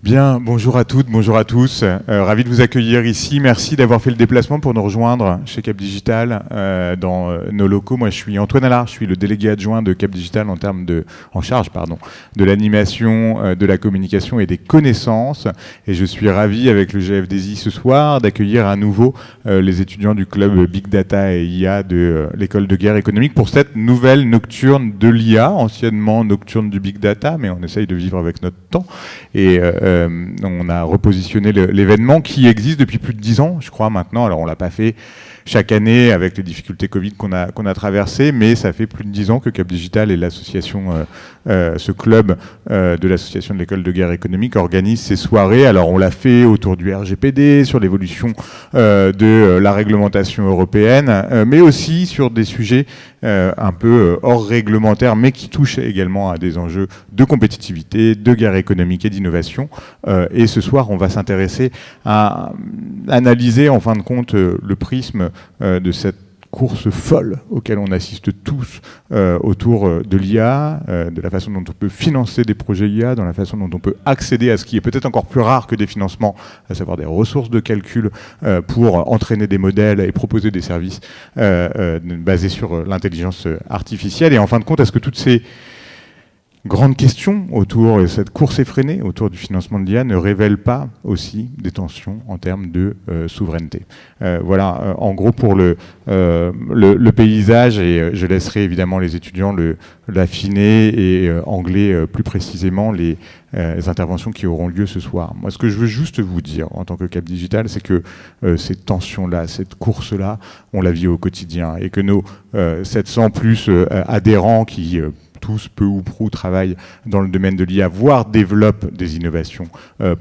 Bien, bonjour à toutes, bonjour à tous. Ravi de vous accueillir ici. Merci d'avoir fait le déplacement pour nous rejoindre chez Cap Digital dans nos locaux. Moi, je suis Antoine Allard, je suis le délégué adjoint de Cap Digital en charge de l'animation, de la communication et des connaissances. Et je suis ravi avec le GFDSI ce soir d'accueillir à nouveau les étudiants du club Big Data et IA de l'école de guerre économique pour cette nouvelle nocturne de l'IA, anciennement nocturne du Big Data, mais on essaye de vivre avec notre temps. Et on a repositionné l'événement qui existe depuis plus de 10 ans, je crois, maintenant. Alors, on ne l'a pas fait chaque année avec les difficultés Covid qu'on a traversées, mais ça fait plus de 10 ans que Cap Digital et l'association, ce club de l'association de l'école de guerre économique organise ces soirées. Alors, on l'a fait autour du RGPD, sur l'évolution de la réglementation européenne, mais aussi sur des sujets un peu hors réglementaire, mais qui touchent également à des enjeux de compétitivité, de guerre économique et d'innovation. Et ce soir, on va s'intéresser à analyser, en fin de compte, le prisme de cette course folle auquel on assiste tous autour de l'IA, de la façon dont on peut financer des projets IA, dans la façon dont on peut accéder à ce qui est peut-être encore plus rare que des financements, à savoir des ressources de calcul pour entraîner des modèles et proposer des services basés sur l'intelligence artificielle. Et en fin de compte, est-ce que toutes ces grande question autour de cette course effrénée autour du financement de l'IA ne révèle pas aussi des tensions en termes de souveraineté. Voilà, en gros pour le paysage, et je laisserai évidemment les étudiants l'affiner et angler plus précisément les interventions qui auront lieu ce soir. Moi, ce que je veux juste vous dire en tant que Cap Digital, c'est que ces tensions-là, cette course-là, on la vit au quotidien et que nos 700 plus adhérents qui tous, peu ou prou, travaillent dans le domaine de l'IA, voire développent des innovations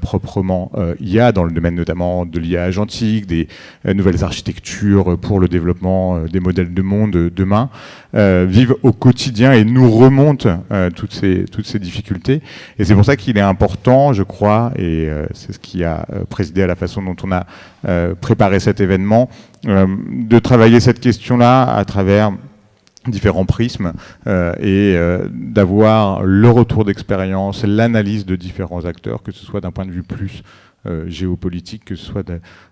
proprement IA, dans le domaine notamment de l'IA agentique, des nouvelles architectures pour le développement des modèles de monde demain, vivent au quotidien et nous remontent toutes ces difficultés. Et c'est pour ça qu'il est important, je crois, et c'est ce qui a présidé à la façon dont on a préparé cet événement, de travailler cette question-là à travers différents prismes et d'avoir le retour d'expérience, l'analyse de différents acteurs, que ce soit d'un point de vue plus géopolitique, que ce soit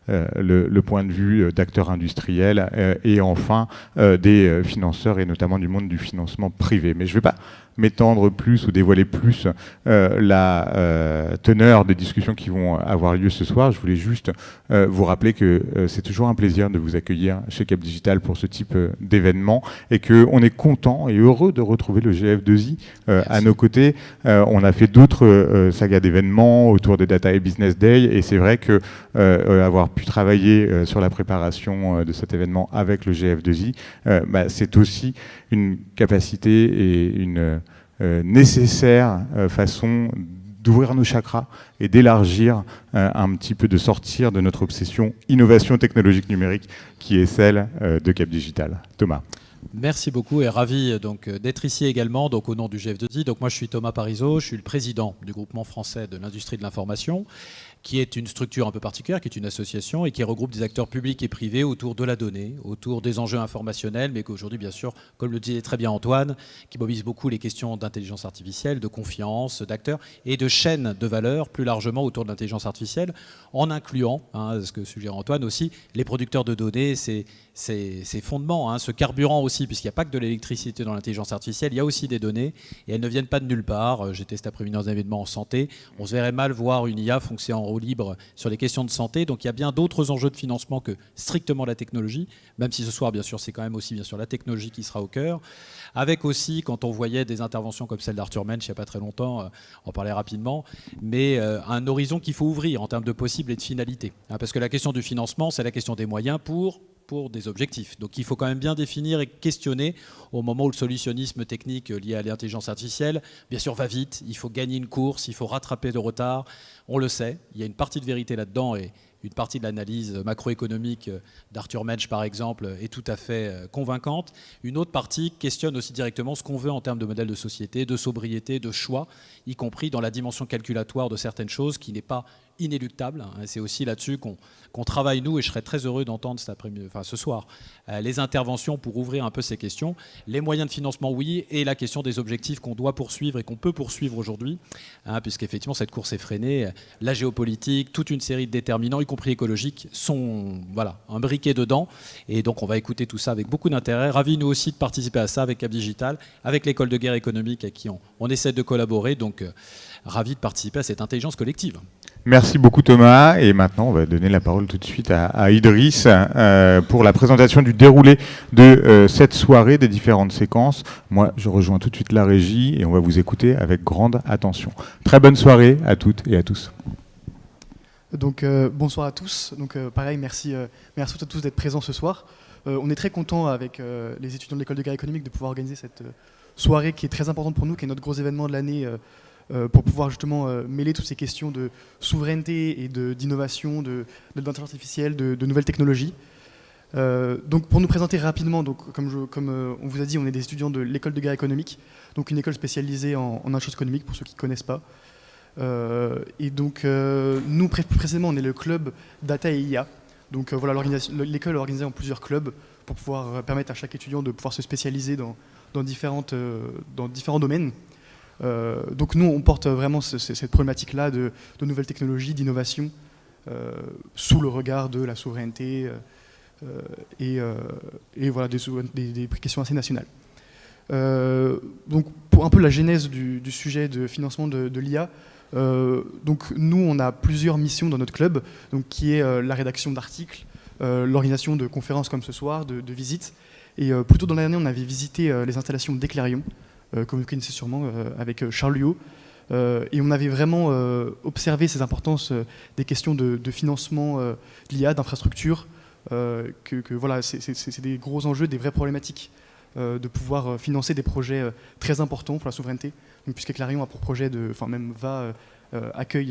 le point de vue d'acteurs industriels et enfin des financeurs et notamment du monde du financement privé. Mais je ne vais pas m'étendre plus ou dévoiler plus la teneur des discussions qui vont avoir lieu ce soir. Je voulais juste vous rappeler que c'est toujours un plaisir de vous accueillir chez Cap Digital pour ce type d'événement et qu'on est content et heureux de retrouver le GF2I à nos côtés. On a fait d'autres sagas d'événements autour des Data et Business Day et c'est vrai que avoir pu travailler sur la préparation de cet événement avec le GF2I, c'est aussi une capacité et une nécessaire façon d'ouvrir nos chakras et d'élargir un petit peu, de sortir de notre obsession innovation technologique numérique qui est celle de Cap Digital. Thomas. Merci beaucoup et ravi d'être ici également au nom du GF2I. Donc moi je suis Thomas Parisot, je suis le président du groupement français de l'industrie de l'information, qui est une structure un peu particulière, qui est une association et qui regroupe des acteurs publics et privés autour de la donnée, autour des enjeux informationnels, mais qu'aujourd'hui, bien sûr, comme le disait très bien Antoine, qui mobilise beaucoup les questions d'intelligence artificielle, de confiance, d'acteurs et de chaînes de valeur plus largement autour de l'intelligence artificielle, en incluant, ce que suggère Antoine aussi, les producteurs de données, ces fondements, ce carburant aussi, puisqu'il n'y a pas que de l'électricité dans l'intelligence artificielle, il y a aussi des données et elles ne viennent pas de nulle part. J'étais cet après-midi dans un événement en santé, on se verrait mal voir une IA fonctionner en roue libre sur les questions de santé. Donc il y a bien d'autres enjeux de financement que strictement la technologie, même si ce soir, bien sûr, c'est quand même aussi bien sûr la technologie qui sera au cœur. Avec aussi, quand on voyait des interventions comme celle d'Arthur Mensch il n'y a pas très longtemps, on parlait rapidement, mais un horizon qu'il faut ouvrir en termes de possibles et de finalités. Parce que la question du financement, c'est la question des moyens pour des objectifs. Donc il faut quand même bien définir et questionner au moment où le solutionnisme technique lié à l'intelligence artificielle, bien sûr, va vite, il faut gagner une course, il faut rattraper de retard, on le sait, il y a une partie de vérité là-dedans et une partie de l'analyse macroéconomique d'Arthur Mensch, par exemple, est tout à fait convaincante. Une autre partie questionne aussi directement ce qu'on veut en termes de modèle de société, de sobriété, de choix, y compris dans la dimension calculatoire de certaines choses qui n'est pas inéluctable. C'est aussi là-dessus qu'on travaille, nous, et je serais très heureux d'entendre ce soir les interventions pour ouvrir un peu ces questions. Les moyens de financement, oui, et la question des objectifs qu'on doit poursuivre et qu'on peut poursuivre aujourd'hui, puisqu'effectivement, cette course est freinée. La géopolitique, toute une série de déterminants, y compris écologiques, sont imbriqués dedans. Et donc, on va écouter tout ça avec beaucoup d'intérêt. Ravi, nous aussi, de participer à ça avec Cap Digital, avec l'École de guerre économique à qui on essaie de collaborer. Donc, ravi de participer à cette intelligence collective. Merci beaucoup Thomas, et maintenant on va donner la parole tout de suite à Idriss pour la présentation du déroulé de cette soirée, des différentes séquences. Moi je rejoins tout de suite la régie et on va vous écouter avec grande attention. Très bonne soirée à toutes et à tous. Donc bonsoir à tous, donc pareil merci à tous d'être présents ce soir. On est très contents avec les étudiants de l'École de guerre économique de pouvoir organiser cette soirée qui est très importante pour nous, qui est notre gros événement de l'année, pour pouvoir justement mêler toutes ces questions de souveraineté et d'innovation, d'intelligence artificielle, de nouvelles technologies. Donc pour nous présenter rapidement, donc, comme on vous a dit, on est des étudiants de l'École de guerre économique, donc une école spécialisée en intelligence économique pour ceux qui ne connaissent pas. Et donc nous plus précisément on est le club Data et IA. Donc voilà, l'école est organisée en plusieurs clubs pour pouvoir permettre à chaque étudiant de pouvoir se spécialiser dans différents domaines. Donc nous, on porte vraiment cette problématique-là de nouvelles technologies, d'innovation, sous le regard de la souveraineté et voilà, des questions assez nationales. Donc pour un peu la genèse du sujet de financement de l'IA, donc nous, on a plusieurs missions dans notre club, donc, qui est la rédaction d'articles, l'organisation de conférences comme ce soir, de visites. Et plus tôt dans l'année, on avait visité les installations d'Eclairion, comme vous connaissez sûrement, avec Charles Luot. Et on avait vraiment observé ces importances des questions de financement de l'IA, d'infrastructure, voilà, c'est des gros enjeux, des vraies problématiques de pouvoir financer des projets très importants pour la souveraineté. Puisqu'Eclairion a pour projet accueille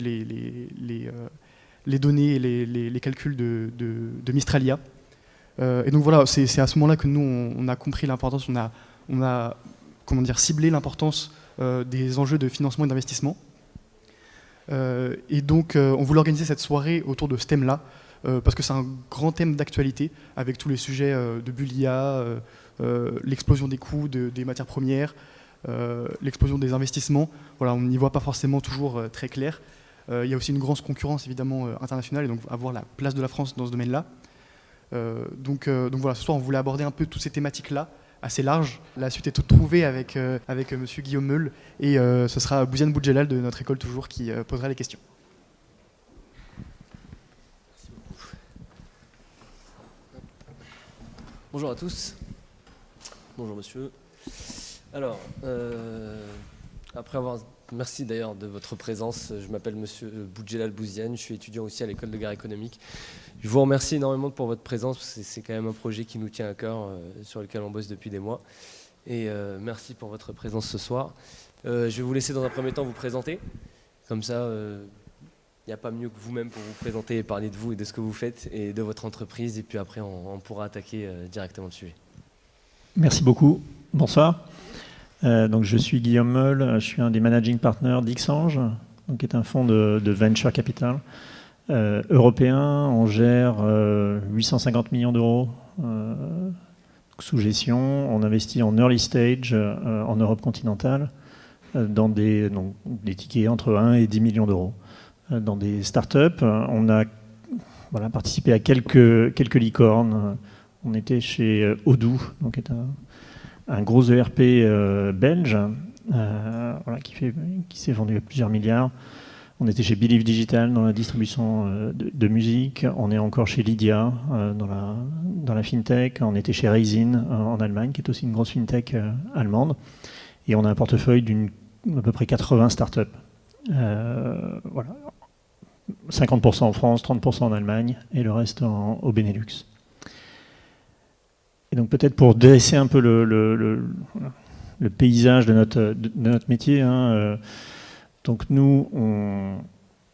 les données et les calculs de Mistralia. Et donc voilà, c'est à ce moment-là que nous, on a compris l'importance, on a ciblé l'importance des enjeux de financement et d'investissement. Et donc, on voulait organiser cette soirée autour de ce thème-là, parce que c'est un grand thème d'actualité, avec tous les sujets de bulle IA, l'explosion des coûts des matières premières, l'explosion des investissements. Voilà, on n'y voit pas forcément toujours très clair. Il y a aussi une grosse concurrence évidemment internationale, et donc avoir la place de la France dans ce domaine-là. Donc voilà, ce soir on voulait aborder un peu toutes ces thématiques-là, assez larges. La suite est toute trouvée avec monsieur Guillaume Meul, et ce sera Bouziane Boudjelal de notre école toujours qui posera les questions. Bonjour à tous. Bonjour monsieur. Alors, merci d'ailleurs de votre présence. Je m'appelle monsieur Boudjelal Bouziane, je suis étudiant aussi à l'école de guerre économique. Je vous remercie énormément pour votre présence, parce que c'est quand même un projet qui nous tient à cœur, sur lequel on bosse depuis des mois. Et merci pour votre présence ce soir. Je vais vous laisser dans un premier temps vous présenter. Comme ça, il n'y a pas mieux que vous-même pour vous présenter et parler de vous et de ce que vous faites et de votre entreprise. Et puis après, on pourra attaquer directement le sujet. Merci beaucoup. Bonsoir. Donc je suis Guillaume Meul, je suis un des managing partners d'Xange, qui est un fonds de venture capital européen. On gère 850 millions d'euros sous gestion. On investit en early stage en Europe continentale dans des tickets entre 1 et 10 millions d'euros. Dans des startups, on a participé à quelques licornes. On était chez Odoo, qui est un gros ERP belge qui s'est vendu à plusieurs milliards. On était chez Believe Digital dans la distribution de musique. On est encore chez Lydia dans la fintech. On était chez Raisin en Allemagne, qui est aussi une grosse fintech allemande. Et on a un portefeuille d'à peu près 80 startups. 50% en France, 30% en Allemagne et le reste au Benelux. Et donc peut-être pour dresser un peu le paysage de notre métier, donc nous,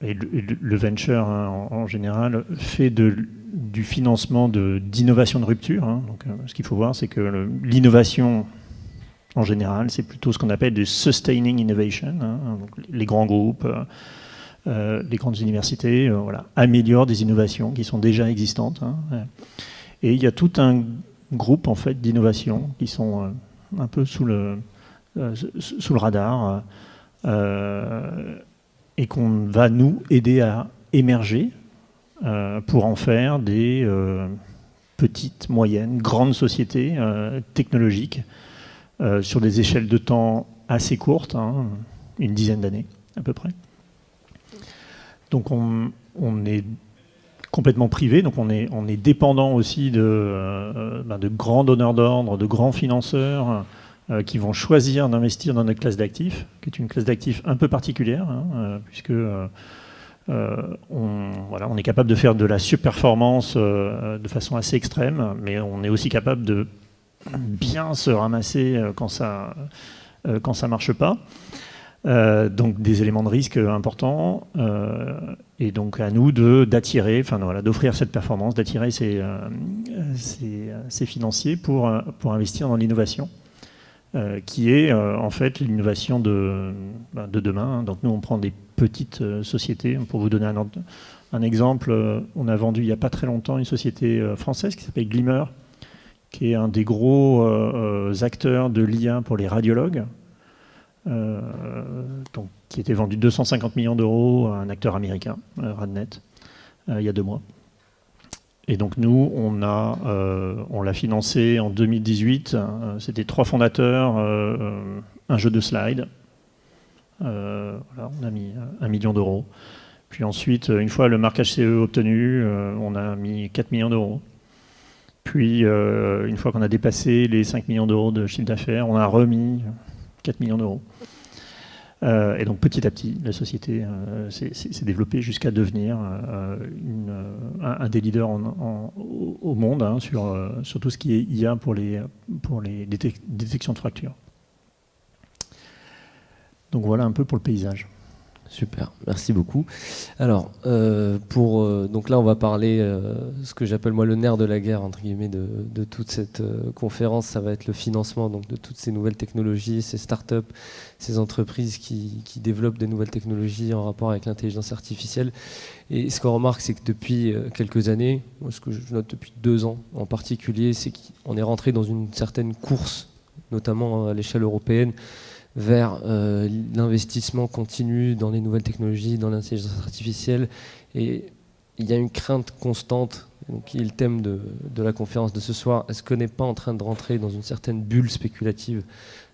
le venture en général fait du financement d'innovation de rupture. Donc ce qu'il faut voir, c'est que l'innovation en général, c'est plutôt ce qu'on appelle du sustaining innovation. Donc les grands groupes, les grandes universités améliorent des innovations qui sont déjà existantes. Et il y a tout un groupe en fait, d'innovations qui sont un peu sous le radar et qu'on va nous aider à émerger pour en faire des petites, moyennes, grandes sociétés technologiques sur des échelles de temps assez courtes, une dizaine d'années à peu près. Donc on est complètement privé, donc on est dépendant aussi de grands donneurs d'ordre, de grands financeurs qui vont choisir d'investir dans notre classe d'actifs, qui est une classe d'actifs un peu particulière, puisque on est capable de faire de la surperformance de façon assez extrême, mais on est aussi capable de bien se ramasser quand ça marche pas. Donc des éléments de risque importants, et donc à nous d'attirer, d'offrir cette performance, d'attirer ces financiers pour investir dans l'innovation, qui est en fait l'innovation de demain. Donc nous on prend des petites sociétés. Pour vous donner un exemple, on a vendu il n'y a pas très longtemps une société française qui s'appelle Glimmer, qui est un des gros acteurs de l'IA pour les radiologues. Donc, qui était vendu 250 millions d'euros à un acteur américain, Radnet, il y a 2 mois. Et donc nous, on l'a financé en 2018. C'était 3 fondateurs, un jeu de slides. On a mis 1 million d'euros. Puis ensuite, une fois le marquage CE obtenu, on a mis 4 millions d'euros. Puis, une fois qu'on a dépassé les 5 millions d'euros de chiffre d'affaires, on a remis 4 millions d'euros. Et donc petit à petit, la société s'est développée jusqu'à devenir un des leaders au monde sur tout ce qui est IA pour les détections de fractures. Donc voilà un peu pour le paysage. Super, merci beaucoup. Alors, donc là, on va parler ce que j'appelle moi le nerf de la guerre, entre guillemets, de toute cette conférence. Ça va être le financement donc, de toutes ces nouvelles technologies, ces startups, ces entreprises qui développent des nouvelles technologies en rapport avec l'intelligence artificielle. Et ce qu'on remarque, c'est que depuis quelques années, ce que je note depuis 2 ans en particulier, c'est qu'on est rentré dans une certaine course, notamment à l'échelle européenne, vers l'investissement continu dans les nouvelles technologies, dans l'intelligence artificielle. Et il y a une crainte constante, qui est le thème de la conférence de ce soir. Est-ce qu'on n'est pas en train de rentrer dans une certaine bulle spéculative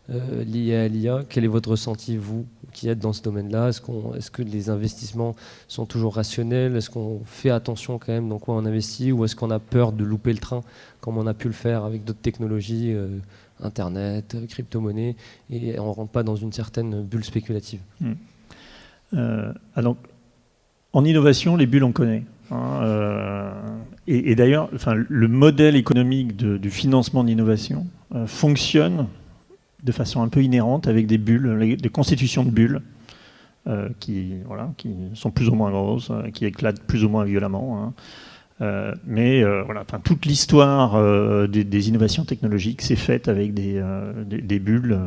liée à l'IA? Quel est votre ressenti, vous, qui êtes dans ce domaine-là? Est-ce que les investissements sont toujours rationnels? Est-ce qu'on fait attention quand même dans quoi on investit? Ou est-ce qu'on a peur de louper le train, comme on a pu le faire avec d'autres technologies Internet, crypto-monnaie, et on ne rentre pas dans une certaine bulle spéculative. Alors, en innovation, les bulles, on connaît. Et d'ailleurs, le modèle économique du financement de l'innovation fonctionne de façon un peu inhérente avec des bulles, des constitutions de bulles qui sont plus ou moins grosses, qui éclatent plus ou moins violemment. Mais toute l'histoire des innovations technologiques s'est faite avec des bulles,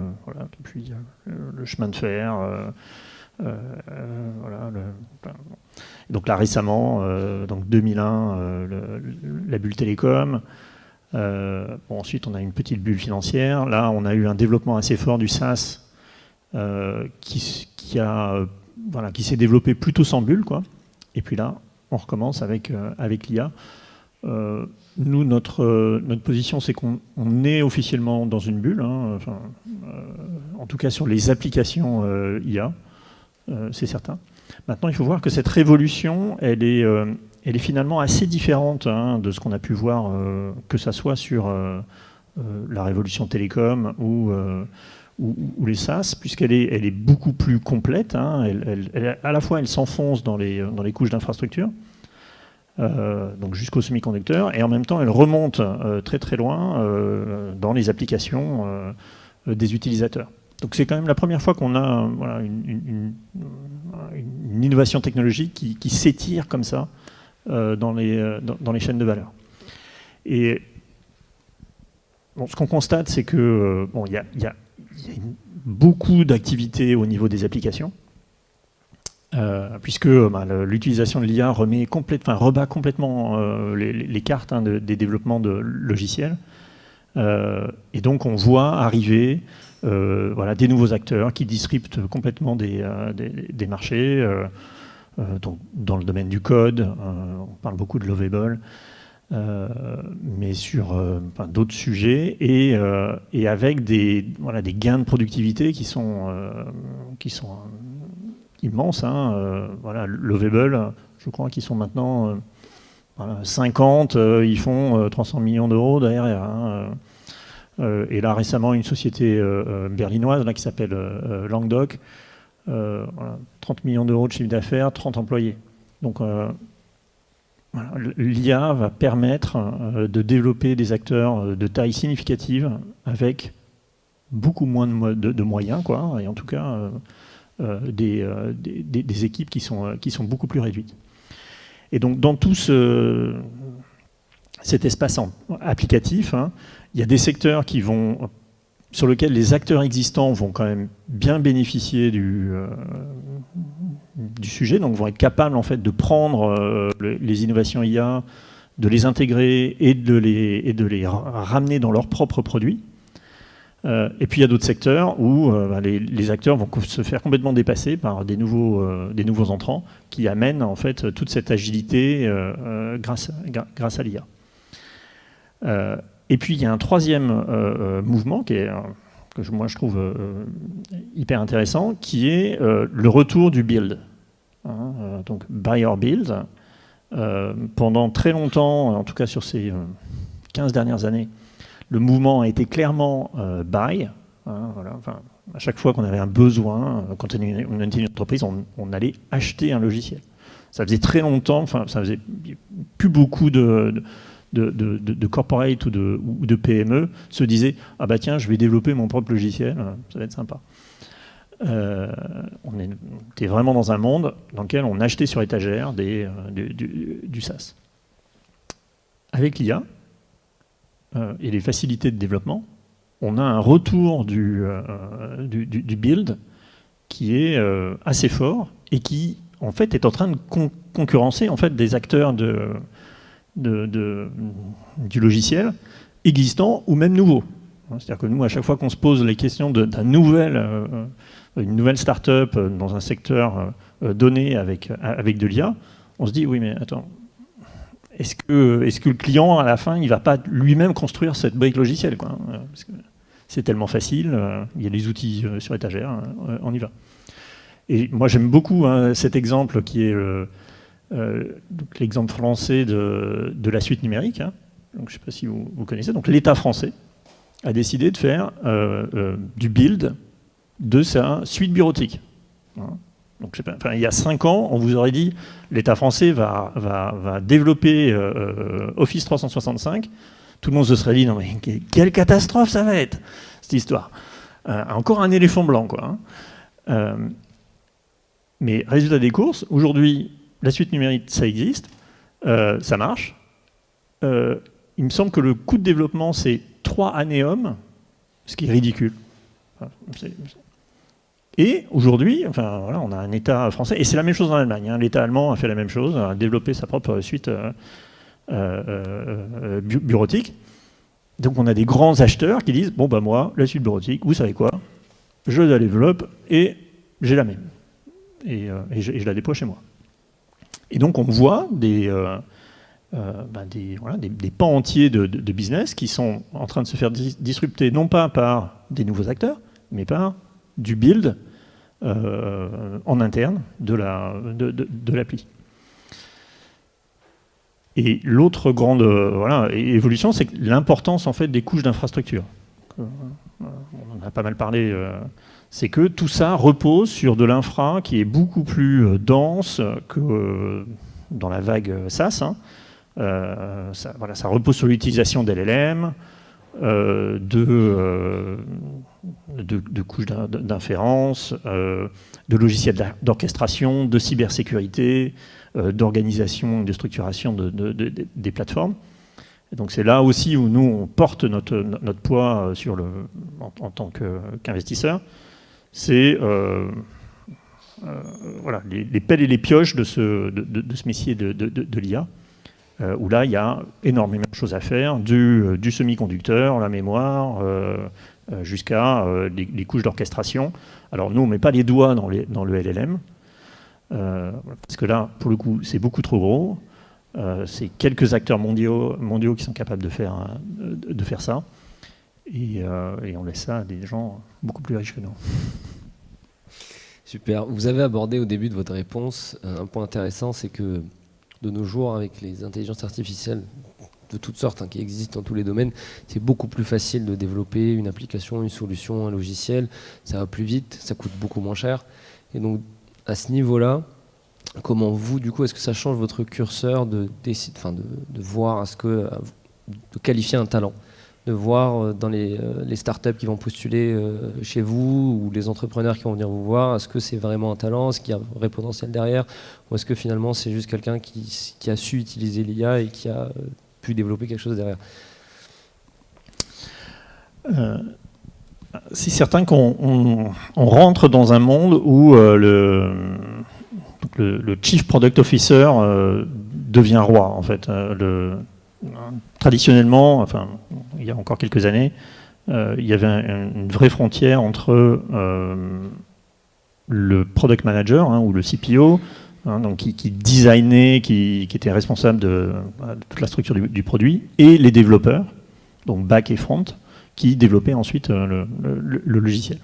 depuis le chemin de fer. Donc là récemment, donc 2001, la bulle télécom. Ensuite, on a une petite bulle financière. Là, on a eu un développement assez fort du SaaS qui s'est développé plutôt sans bulle, quoi. Et puis là, on recommence avec l'IA. Nous, notre position, c'est qu'on est officiellement dans une bulle, en tout cas sur les applications IA, c'est certain. Maintenant, il faut voir que cette révolution, elle est finalement assez différente de ce qu'on a pu voir, que ça soit sur la révolution télécom ou les SaaS, puisqu'elle est beaucoup plus complète. À la fois, elle s'enfonce dans les couches d'infrastructure, donc jusqu'aux semi-conducteurs, et en même temps, elle remonte très très loin dans les applications des utilisateurs. Donc c'est quand même la première fois qu'on a une innovation technologique qui s'étire comme ça dans les chaînes de valeur. Et ce qu'on constate, c'est que il y a beaucoup d'activités au niveau des applications. puisque l'utilisation de l'IA rebat complètement les cartes des développements de logiciels. Et donc on voit arriver des nouveaux acteurs qui disruptent complètement des marchés. Donc, dans le domaine du code, on parle beaucoup de Lovable, mais sur d'autres sujets, et avec des gains de productivité qui sont immenses. Lovable, je crois qu'ils sont maintenant 50, ils font 300 millions d'euros derrière. Et là, récemment, une société berlinoise qui s'appelle Languedoc, 30 millions d'euros de chiffre d'affaires, 30 employés. Donc, l'IA va permettre de développer des acteurs de taille significative avec beaucoup moins de moyens, et en tout cas des équipes qui sont beaucoup plus réduites. Et donc, dans tout cet espace applicatif, il y a des secteurs sur lesquels les acteurs existants vont quand même bien bénéficier du sujet, donc vont être capables en fait de prendre les innovations IA, de les intégrer et de les ramener dans leurs propres produits. Et puis il y a d'autres secteurs où les acteurs vont se faire complètement dépasser par des nouveaux entrants qui amènent en fait toute cette agilité grâce à l'IA. Et puis il y a un troisième mouvement que moi je trouve hyper intéressant, qui est le retour du build. Donc buy or build. Pendant très longtemps, en tout cas sur ces 15 dernières années, le mouvement a été clairement buy. À chaque fois qu'on avait un besoin, quand on était une entreprise, on allait acheter un logiciel. Ça faisait très longtemps, ça faisait plus beaucoup de corporate ou de PME se disaient « Ah bah tiens, je vais développer mon propre logiciel, ça va être sympa ». On était vraiment dans un monde dans lequel on achetait sur étagère du SaaS. Avec l'IA et les facilités de développement, on a un retour du build qui est assez fort et qui en fait est en train de concurrencer en fait des acteurs du logiciel existant ou même nouveau. C'est-à-dire que nous, à chaque fois qu'on se pose les questions d'une nouvelle start-up dans un secteur donné avec de l'IA, on se dit oui mais attends, est-ce que le client à la fin il va pas lui-même construire cette brique logicielle parce que c'est tellement facile, il y a des outils sur étagère, on y va. Et moi j'aime beaucoup cet exemple qui est l'exemple français de la suite numérique. Donc, je ne sais pas si vous connaissez. Donc l'État français a décidé de faire du build de sa suite bureautique. Donc, je sais pas, il y a 5 ans, on vous aurait dit l'État français va développer Office 365. Tout le monde se serait dit non mais quelle catastrophe ça va être cette histoire. Encore un éléphant blanc mais résultat des courses, aujourd'hui la suite numérique ça existe, ça marche. Il me semble que le coût de développement c'est 3 annéums, ce qui est ridicule. Et aujourd'hui, on a un État français, et c'est la même chose en Allemagne. L'État allemand a fait la même chose, a développé sa propre suite bureautique. Donc on a des grands acheteurs qui disent bon bah moi, la suite bureautique, vous savez quoi, je la développe et j'ai la même. Et je la déploie chez moi. Et donc on voit des pans entiers de business qui sont en train de se faire disrupter, non pas par des nouveaux acteurs, mais par du build en interne de l'appli. Et l'autre grande évolution, c'est l'importance en fait des couches d'infrastructure. On en a pas mal parlé. C'est que tout ça repose sur de l'infra qui est beaucoup plus dense que dans la vague SaaS. Ça repose sur l'utilisation d'LLM, de couches d'inférence, de logiciels d'orchestration, de cybersécurité, d'organisation, de structuration des plateformes. Et donc c'est là aussi où nous on porte notre poids en tant qu'investisseur. C'est voilà, les pelles et les pioches de ce métier de l'IA, où là, il y a énormément de choses à faire, du semi-conducteur, la mémoire, jusqu'à les couches d'orchestration. Alors nous, on ne met pas les doigts dans le LLM, parce que là, pour le coup, c'est beaucoup trop gros. C'est quelques acteurs mondiaux qui sont capables de faire ça. Et on laisse ça à des gens beaucoup plus riches que nous. Super. Vous avez abordé au début de votre réponse un point intéressant, c'est que de nos jours, avec les intelligences artificielles de toutes sortes qui existent dans tous les domaines, c'est beaucoup plus facile de développer une application, une solution, un logiciel. Ça va plus vite, ça coûte beaucoup moins cher. Et donc, à ce niveau-là, comment vous, du coup, est-ce que ça change votre curseur de voir, de qualifier un talent, de voir dans les startups qui vont postuler chez vous ou les entrepreneurs qui vont venir vous voir, est-ce que c'est vraiment un talent, est-ce qu'il y a un vrai potentiel derrière, ou est-ce que finalement c'est juste quelqu'un qui a su utiliser l'IA et qui a pu développer quelque chose derrière? C'est certain qu'on rentre dans un monde où le Chief Product Officer devient roi, en fait. Traditionnellement, enfin, il y a encore quelques années, il y avait une vraie frontière entre le Product Manager ou le CPO, donc qui designait, qui était responsable de toute la structure du produit, et les développeurs, donc back et front, qui développaient ensuite le logiciel.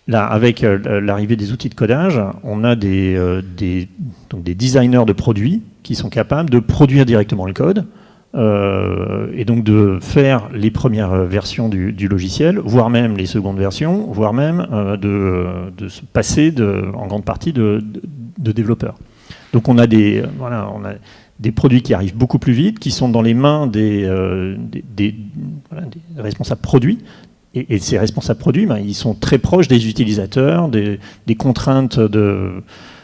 Là, avec l'arrivée des outils de codage, on a donc des designers de produits qui sont capables de produire directement le code et donc de faire les premières versions du logiciel, voire même les secondes versions, voire même de se passer en grande partie de développeurs. Donc on a des produits qui arrivent beaucoup plus vite, qui sont dans les mains des responsables produits. Et ces responsables produits, ils sont très proches des utilisateurs, des contraintes de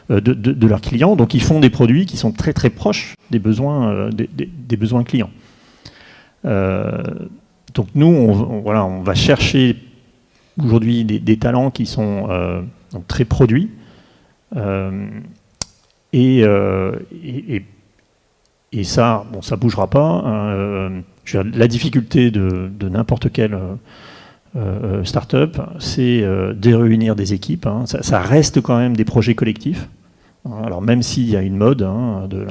leurs clients. Donc ils font des produits qui sont très très proches des besoins clients. Donc nous, on va chercher aujourd'hui des talents qui sont donc très produits. Et ça, ça ne bougera pas. La difficulté de n'importe quelle start-up, c'est de réunir des équipes. Ça reste quand même des projets collectifs. Alors même s'il y a une mode de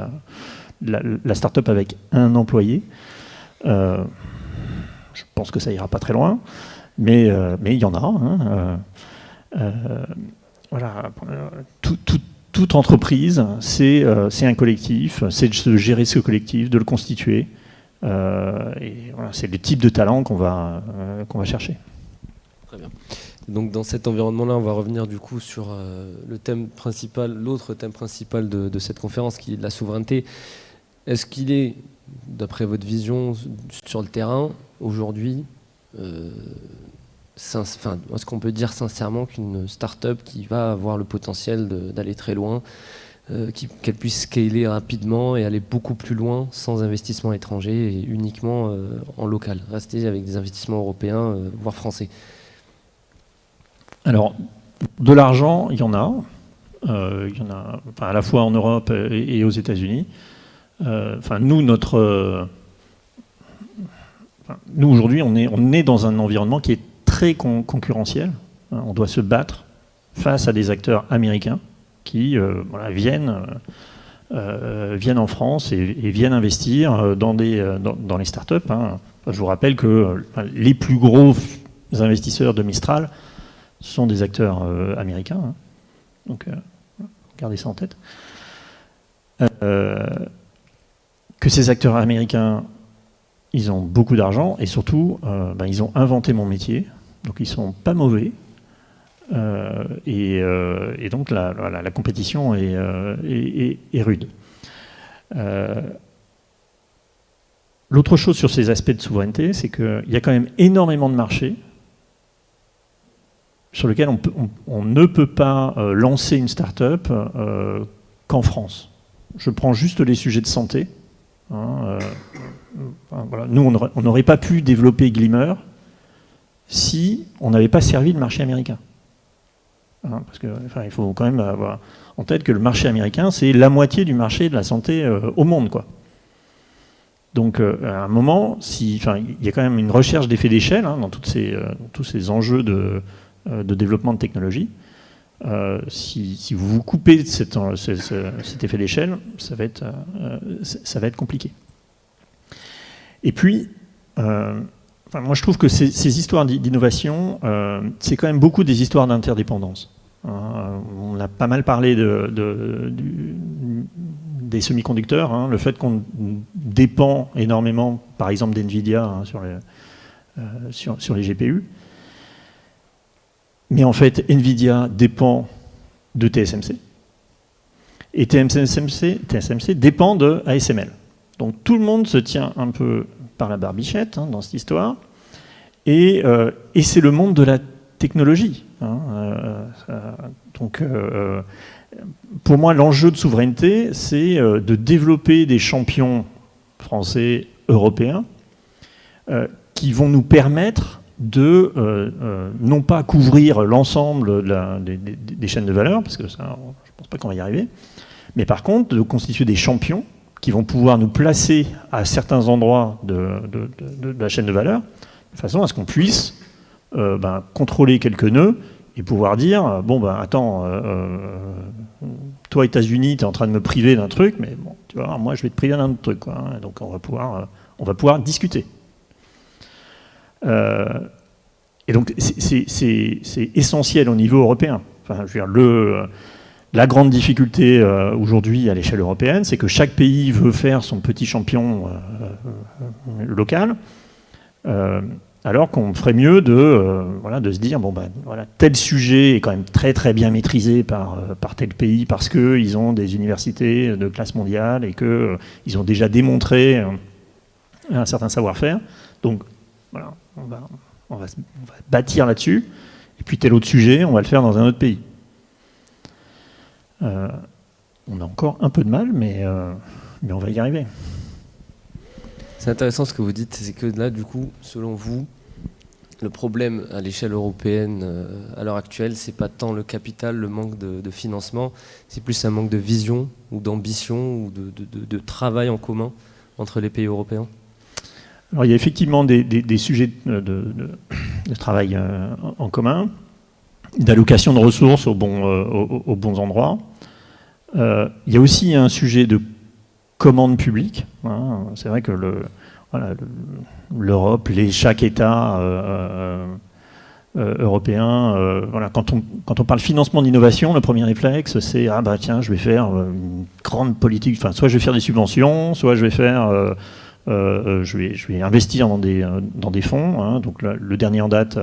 la start-up avec un employé, je pense que ça ira pas très loin, mais il y en a. Voilà. Toute entreprise, c'est un collectif, c'est de gérer ce collectif, de le constituer. Et voilà, c'est le type de talent qu'on va chercher. Très bien. Donc dans cet environnement-là, on va revenir du coup sur l'autre thème principal de cette conférence, qui est la souveraineté. Est-ce qu'il est, d'après votre vision sur le terrain, aujourd'hui, est-ce qu'on peut dire sincèrement qu'une start-up qui va avoir le potentiel d'aller très loin, qu'elle puisse scaler rapidement et aller beaucoup plus loin sans investissement étranger et uniquement en local, rester avec des investissements européens, voire français? Alors, de l'argent, il y en a. À la fois en Europe et aux États-Unis. Nous aujourd'hui, on est dans un environnement qui est très concurrentiel. On doit se battre face à des acteurs américains qui viennent en France et viennent investir dans les startups. Je vous rappelle que les plus gros investisseurs de Mistral sont des acteurs américains. Donc, gardez ça en tête. Que ces acteurs américains, ils ont beaucoup d'argent et surtout, ils ont inventé mon métier. Donc, ils ne sont pas mauvais. Et donc la compétition est rude. L'autre chose sur ces aspects de souveraineté, c'est qu'il y a quand même énormément de marchés sur lesquels on ne peut pas lancer une start-up qu'en France. Je prends juste les sujets de santé. Nous, on n'aurait pas pu développer Glimmer si on n'avait pas servi le marché américain. parce que, il faut quand même avoir en tête que le marché américain, c'est la moitié du marché de la santé au monde, quoi. Donc, à un moment, il y a quand même une recherche d'effet d'échelle dans tous ces enjeux de développement de technologie. Si vous vous coupez de cet effet d'échelle, ça va être compliqué. Et puis, moi je trouve que ces histoires d'innovation, c'est quand même beaucoup des histoires d'interdépendance. On a pas mal parlé des semi-conducteurs, le fait qu'on dépend énormément, par exemple, d'NVIDIA sur les GPU. Mais en fait, NVIDIA dépend de TSMC. Et TSMC dépend de ASML. Donc tout le monde se tient un peu par la barbichette dans cette histoire. Et c'est le monde de la technologie. Donc pour moi, l'enjeu de souveraineté, c'est de développer des champions français, européens, qui vont nous permettre de non pas couvrir l'ensemble des chaînes de valeur, parce que ça, je ne pense pas qu'on va y arriver, mais par contre de constituer des champions qui vont pouvoir nous placer à certains endroits de la chaîne de valeur, de façon à ce qu'on puisse contrôler quelques nœuds et pouvoir dire, attends, toi États-Unis, tu es en train de me priver d'un truc, mais bon, tu vois, moi je vais te priver d'un autre truc, quoi, donc on va pouvoir discuter. Et donc c'est essentiel au niveau européen. Enfin, je veux dire, la grande difficulté aujourd'hui à l'échelle européenne, c'est que chaque pays veut faire son petit champion local, alors qu'on ferait mieux de se dire tel sujet est quand même très très bien maîtrisé par tel pays parce qu'ils ont des universités de classe mondiale et qu'ils ont déjà démontré un certain savoir-faire. Donc voilà, on va bâtir là-dessus, et puis tel autre sujet, on va le faire dans un autre pays. On a encore un peu de mal, mais on va y arriver. C'est intéressant ce que vous dites, c'est que là, du coup, selon vous, le problème à l'échelle européenne à l'heure actuelle, c'est pas tant le capital, le manque de financement, c'est plus un manque de vision ou d'ambition ou de travail en commun entre les pays européens. Alors, il y a effectivement des sujets de travail en commun, d'allocation de ressources aux bons endroits. Il y a aussi un sujet de commande publique. C'est vrai que l'Europe, chaque État européen, quand on parle financement d'innovation, le premier réflexe, c'est je vais faire une grande politique. Enfin, soit je vais faire des subventions, soit je vais faire je vais investir dans des fonds. Donc le dernier en date,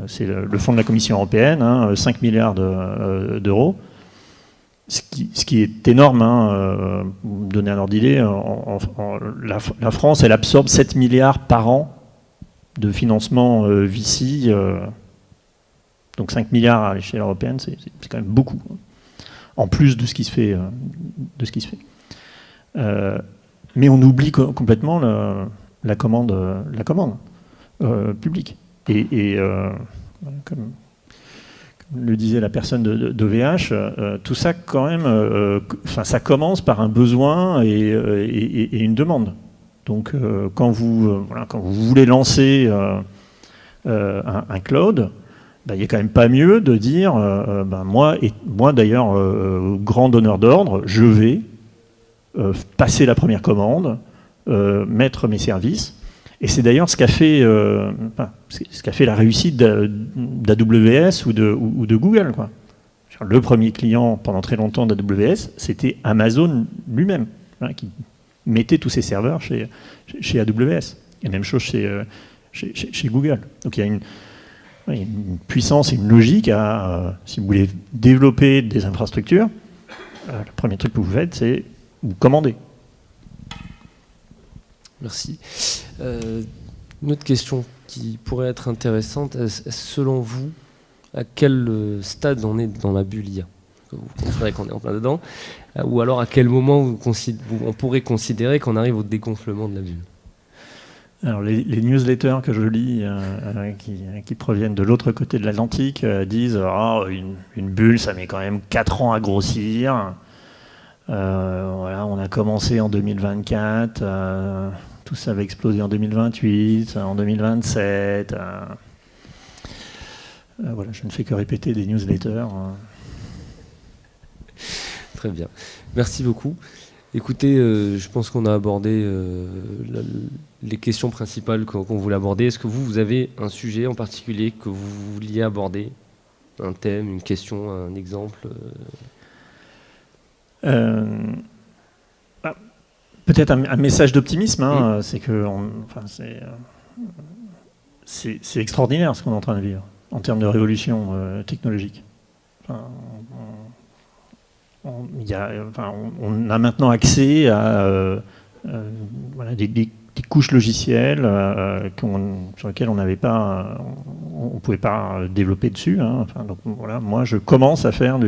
c'est le fonds de la Commission européenne, 5 milliards d'euros. Ce qui est énorme, pour vous donner un ordre d'idée, la France, elle absorbe 7 milliards par an de financement VC. Donc 5 milliards à l'échelle européenne, c'est quand même beaucoup, en plus de ce qui se fait. Mais on oublie complètement la commande publique. Et comme le disait la personne d'OVH, tout ça quand même, ça commence par un besoin et une demande. Donc quand vous voulez lancer un cloud, il n'y a quand même pas mieux de dire, moi d'ailleurs, grand donneur d'ordre, je vais passer la première commande, mettre mes services. Et c'est d'ailleurs ce qu'a fait la réussite d'AWS ou de Google, quoi. Le premier client pendant très longtemps d'AWS, c'était Amazon lui-même, qui mettait tous ses serveurs chez AWS. Et même chose chez Google. Donc il y a une puissance et une logique à, si vous voulez développer des infrastructures, le premier truc que vous faites, c'est vous commander. Merci. Une autre question qui pourrait être intéressante, selon vous, à quel stade on est dans la bulle IA ? Vous considérez qu'on est en plein dedans, ou alors à quel moment on pourrait considérer qu'on arrive au dégonflement de la bulle ? Alors les newsletters que je lis, qui proviennent de l'autre côté de l'Atlantique, disent une bulle, ça met quand même 4 ans à grossir. Voilà, on a commencé en 2024, tout ça va exploser en 2028, en 2027. Voilà, je ne fais que répéter des newsletters. Très bien. Merci beaucoup. Écoutez, je pense qu'on a abordé les questions principales qu'on voulait aborder. Est-ce que vous avez un sujet en particulier que vous vouliez aborder? Un thème, une question, un exemple? Peut-être un message d'optimisme, hein, c'est que c'est extraordinaire ce qu'on est en train de vivre en termes de révolution technologique. On a maintenant accès à des couches logicielles sur lesquelles on n'avait pas, on pouvait pas développer dessus. Hein. Donc voilà, moi je commence à faire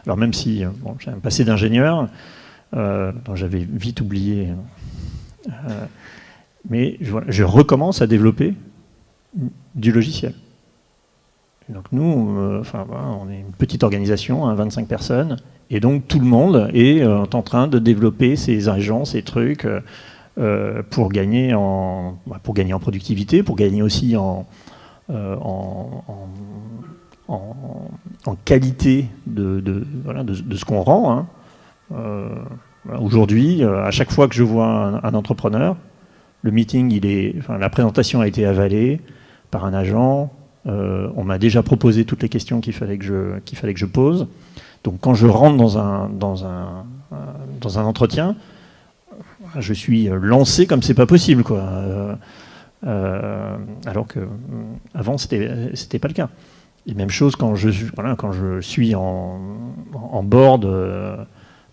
alors même si j'ai un passé d'ingénieur, dont j'avais vite oublié, mais je recommence à développer du logiciel. Et donc nous, on est une petite organisation, 25 personnes, et donc tout le monde est en train de développer ses agents, ses trucs, pour gagner en productivité, pour gagner aussi en qualité de ce qu'on rend. Hein. Aujourd'hui, à chaque fois que je vois un entrepreneur, le meeting, la présentation a été avalée par un agent. On m'a déjà proposé toutes les questions qu'il fallait que je pose. Donc quand je rentre dans un entretien, je suis lancé comme c'est pas possible, quoi. Alors que avant c'était pas le cas. Et même chose quand je suis en board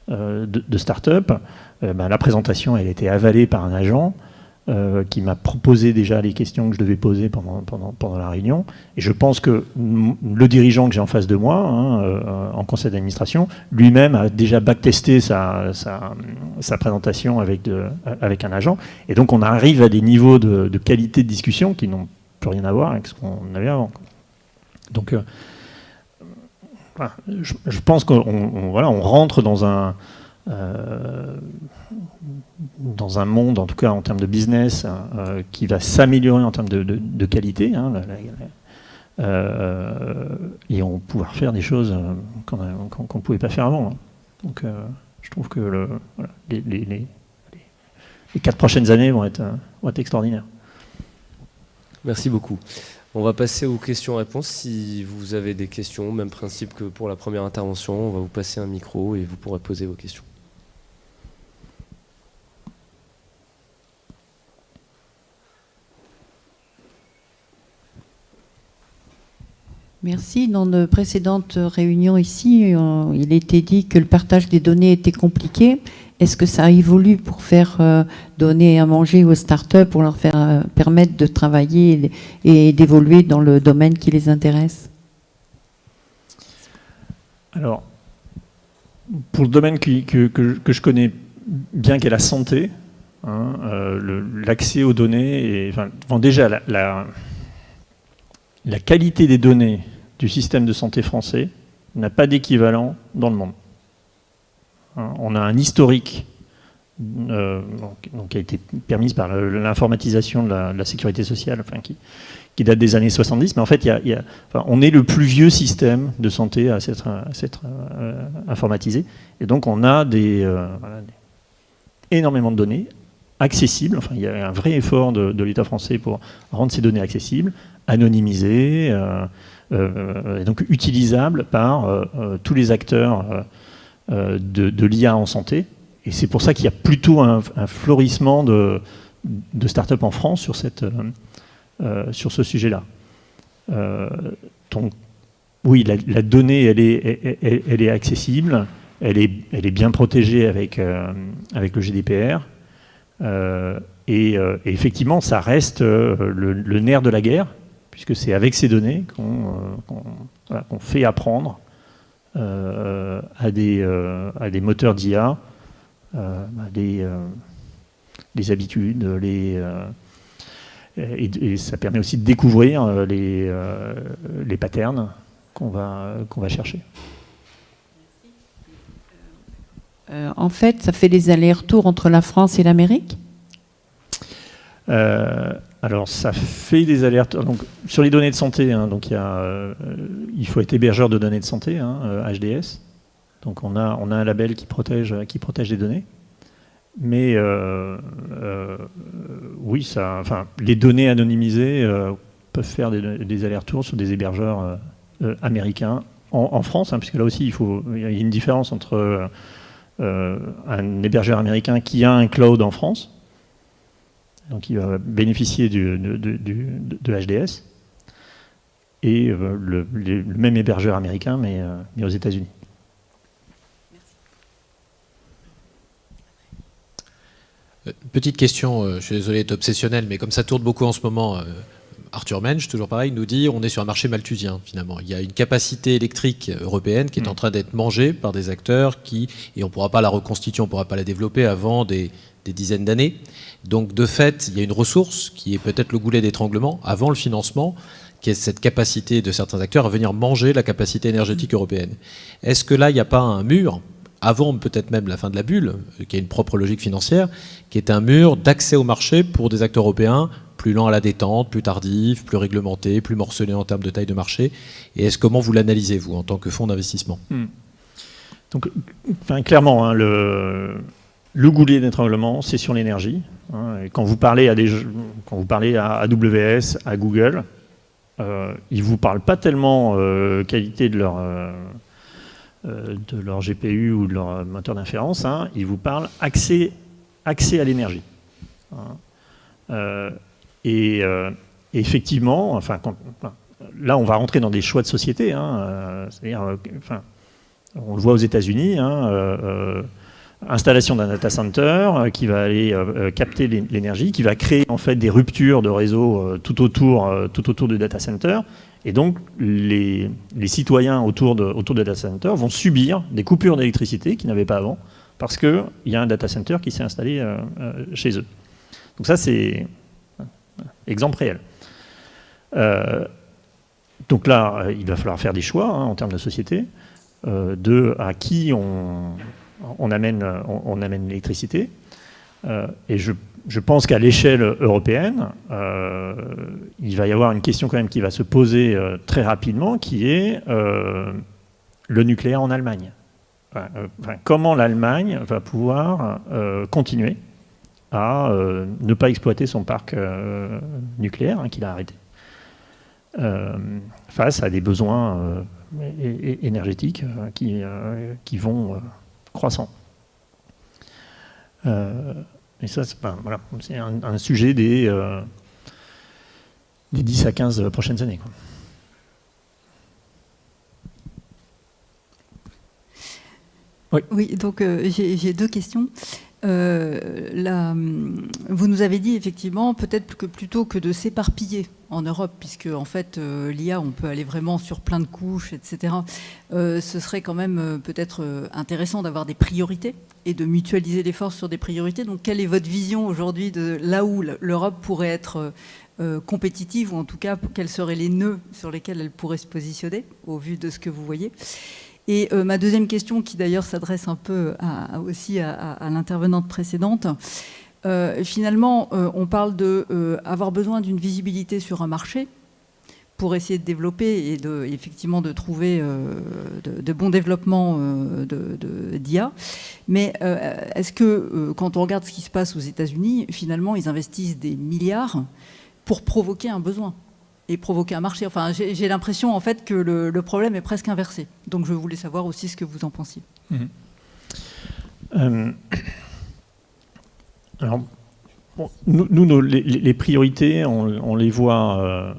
de start-up, la présentation elle était avalée par un agent qui m'a proposé déjà les questions que je devais poser pendant la réunion. Et je pense que le dirigeant que j'ai en face de moi, en conseil d'administration, lui-même a déjà backtesté sa présentation avec un agent. Et donc on arrive à des niveaux de qualité de discussion qui n'ont plus rien à voir avec ce qu'on avait avant. Donc je pense qu'on rentre dans un monde, en tout cas en termes de business, qui va s'améliorer en termes de qualité, et on va pouvoir faire des choses qu'on ne pouvait pas faire avant. Donc je trouve que les 4 prochaines années vont être extraordinaires. Merci beaucoup. On va passer aux questions-réponses. Si vous avez des questions, même principe que pour la première intervention, on va vous passer un micro et vous pourrez poser vos questions. Merci. Dans de précédentes réunions ici, il était dit que le partage des données était compliqué. Est-ce que ça évolue pour faire donner à manger aux startups, pour leur faire permettre de travailler et d'évoluer dans le domaine qui les intéresse? Alors, pour le domaine que je connais bien, qui est la santé, l'accès aux données, déjà la qualité des données du système de santé français n'a pas d'équivalent dans le monde. On a un historique qui a été permis par l'informatisation de la sécurité sociale, qui date des années 70, mais en fait, on est le plus vieux système de santé à s'être informatisé, et donc on a énormément de données accessibles. Il y a un vrai effort de l'État français pour rendre ces données accessibles, anonymisées, et donc utilisables par tous les acteurs de l'IA en santé. Et c'est pour ça qu'il y a plutôt un florissement de start-up en France sur ce sujet-là. Donc, oui, la donnée, elle est accessible, elle est bien protégée avec le GDPR. Et effectivement, ça reste le nerf de la guerre, puisque c'est avec ces données qu'on fait apprendre à des moteurs d'IA des habitudes, et ça permet aussi de découvrir les patterns qu'on va chercher. En fait, ça fait des allers-retours entre la France et l'Amérique? Alors, ça fait des allers-retours. Donc, sur les données de santé, hein, donc il faut être hébergeur de données de santé, hein, HDS. Donc, on a un label qui protège les données. Mais oui, les données anonymisées peuvent faire des allers-retours sur des hébergeurs américains en France, hein, puisque là aussi, il y a une différence entre un hébergeur américain qui a un cloud en France, donc il va bénéficier de HDS, et le même hébergeur américain, mais aux États-Unis. Petite question, je suis désolé d'être obsessionnel, mais comme ça tourne beaucoup en ce moment, Arthur Mensch, toujours pareil, nous dit on est sur un marché malthusien finalement. Il y a une capacité électrique européenne qui est en train d'être mangée par des acteurs et on ne pourra pas la reconstituer, on ne pourra pas la développer avant des dizaines d'années. Donc de fait, il y a une ressource qui est peut-être le goulet d'étranglement avant le financement, qui est cette capacité de certains acteurs à venir manger la capacité énergétique européenne. Est-ce que là, il n'y a pas un mur avant peut-être même la fin de la bulle, qui a une propre logique financière, qui est un mur d'accès au marché pour des acteurs européens plus lents à la détente, plus tardifs, plus réglementés, plus morcelés en termes de taille de marché? Et comment vous l'analysez, vous, en tant que fonds d'investissement? Donc, clairement, hein, le goulet d'étranglement, c'est sur l'énergie. Hein, et quand vous parlez à AWS, à Google, ils ne vous parlent pas tellement qualité de leur GPU ou de leur moteur d'inférence, hein, ils vous parlent accès à l'énergie. Hein. Et effectivement, là on va rentrer dans des choix de société, hein, c'est-à-dire, on le voit aux États-Unis, hein, installation d'un data center qui va aller capter l'énergie, qui va créer en fait des ruptures de réseau tout autour du data center. Et donc, les citoyens autour de data center vont subir des coupures d'électricité qu'ils n'avaient pas avant, parce qu'il y a un data center qui s'est installé chez eux. Donc ça, c'est exemple réel. Donc là, il va falloir faire des choix, hein, en termes de société, à qui on amène l'électricité. Et je pense qu'à l'échelle européenne, il va y avoir une question quand même qui va se poser très rapidement, qui est le nucléaire en Allemagne. Comment l'Allemagne va pouvoir continuer à ne pas exploiter son parc nucléaire, hein, qu'il a arrêté, face à des besoins énergétiques qui vont croissant. Et ça, c'est un sujet des 10 à 15 prochaines années, quoi. Oui, donc j'ai deux questions. Vous nous avez dit effectivement peut-être que plutôt que de s'éparpiller en Europe, puisque en fait l'IA on peut aller vraiment sur plein de couches, etc. Ce serait quand même peut-être intéressant d'avoir des priorités et de mutualiser les forces sur des priorités. Donc quelle est votre vision aujourd'hui de là où l'Europe pourrait être compétitive, ou en tout cas quels seraient les nœuds sur lesquels elle pourrait se positionner au vu de ce que vous voyez? Et ma deuxième question, qui d'ailleurs s'adresse un peu aussi à l'intervenante précédente, finalement, on parle d'avoir besoin d'une visibilité sur un marché pour essayer de développer et effectivement de trouver de bons développements d'IA. Mais est-ce que, quand on regarde ce qui se passe aux États-Unis, finalement, ils investissent des milliards pour provoquer un besoin et provoquer un marché? Enfin, j'ai l'impression en fait que le problème est presque inversé. Donc je voulais savoir aussi ce que vous en pensiez. Alors, bon, nous les priorités, on les voit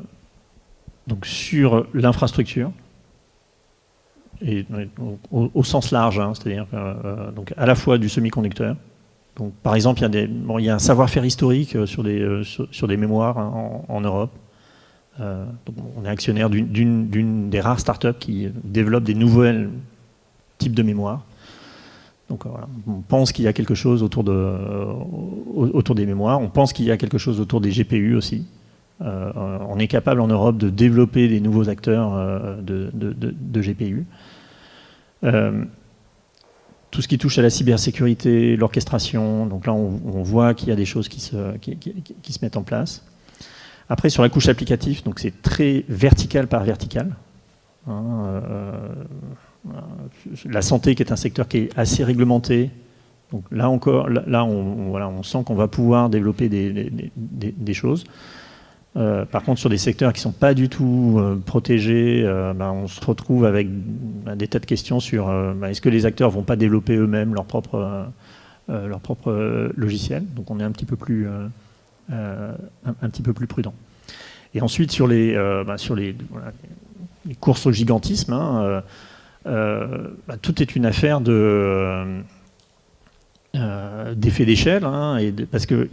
donc sur l'infrastructure, et au sens large, hein, c'est-à-dire donc à la fois du semi-conducteur. Donc, par exemple, il y a un savoir-faire historique sur des mémoires, hein, en Europe. Donc on est actionnaire d'une des rares startups qui développent des nouveaux types de mémoire. Donc voilà, on pense qu'il y a quelque chose autour des mémoires. On pense qu'il y a quelque chose autour des GPU aussi. On est capable en Europe de développer des nouveaux acteurs de GPU. Tout ce qui touche à la cybersécurité, l'orchestration, donc là on voit qu'il y a des choses qui se mettent en place. Après sur la couche applicative, donc c'est très vertical par vertical. La santé qui est un secteur qui est assez réglementé. Donc là encore, on sent qu'on va pouvoir développer des choses. Par contre, sur des secteurs qui ne sont pas du tout protégés, on se retrouve avec des tas de questions sur est-ce que les acteurs ne vont pas développer eux-mêmes leur propre logiciel. Donc on est un petit peu plus prudent. Et ensuite, sur les courses au gigantisme, tout est une affaire d'effet d'échelle, parce que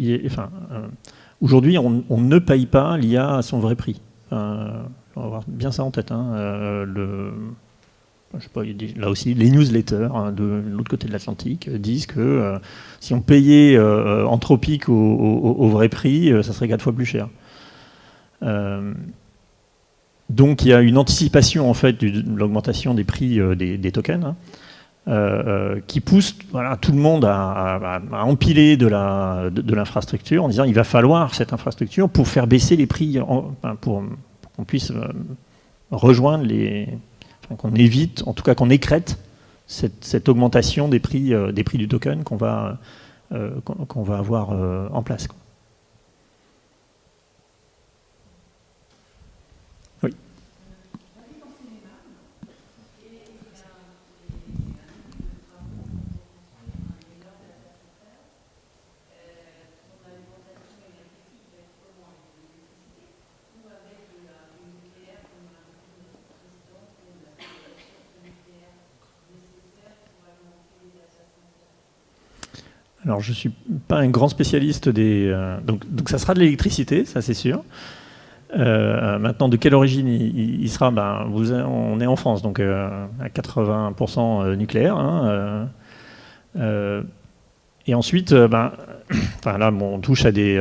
aujourd'hui, on ne paye pas l'IA à son vrai prix. On va avoir bien ça en tête. Je sais pas, là aussi, les newsletters de l'autre côté de l'Atlantique disent que si on payait Anthropic au vrai prix, ça serait 4 fois plus cher. Donc il y a une anticipation en fait de l'augmentation des prix des tokens. Qui pousse tout le monde à empiler de l'infrastructure en disant il va falloir cette infrastructure pour faire baisser les prix, pour qu'on puisse rejoindre qu'on évite, en tout cas qu'on écrète cette augmentation des prix du token qu'on va avoir en place. Oui. Alors, je ne suis pas un grand spécialiste donc ça sera de l'électricité, ça c'est sûr. Maintenant, de quelle origine il sera on est en France, donc à 80% nucléaire. Et ensuite, là, on touche à des...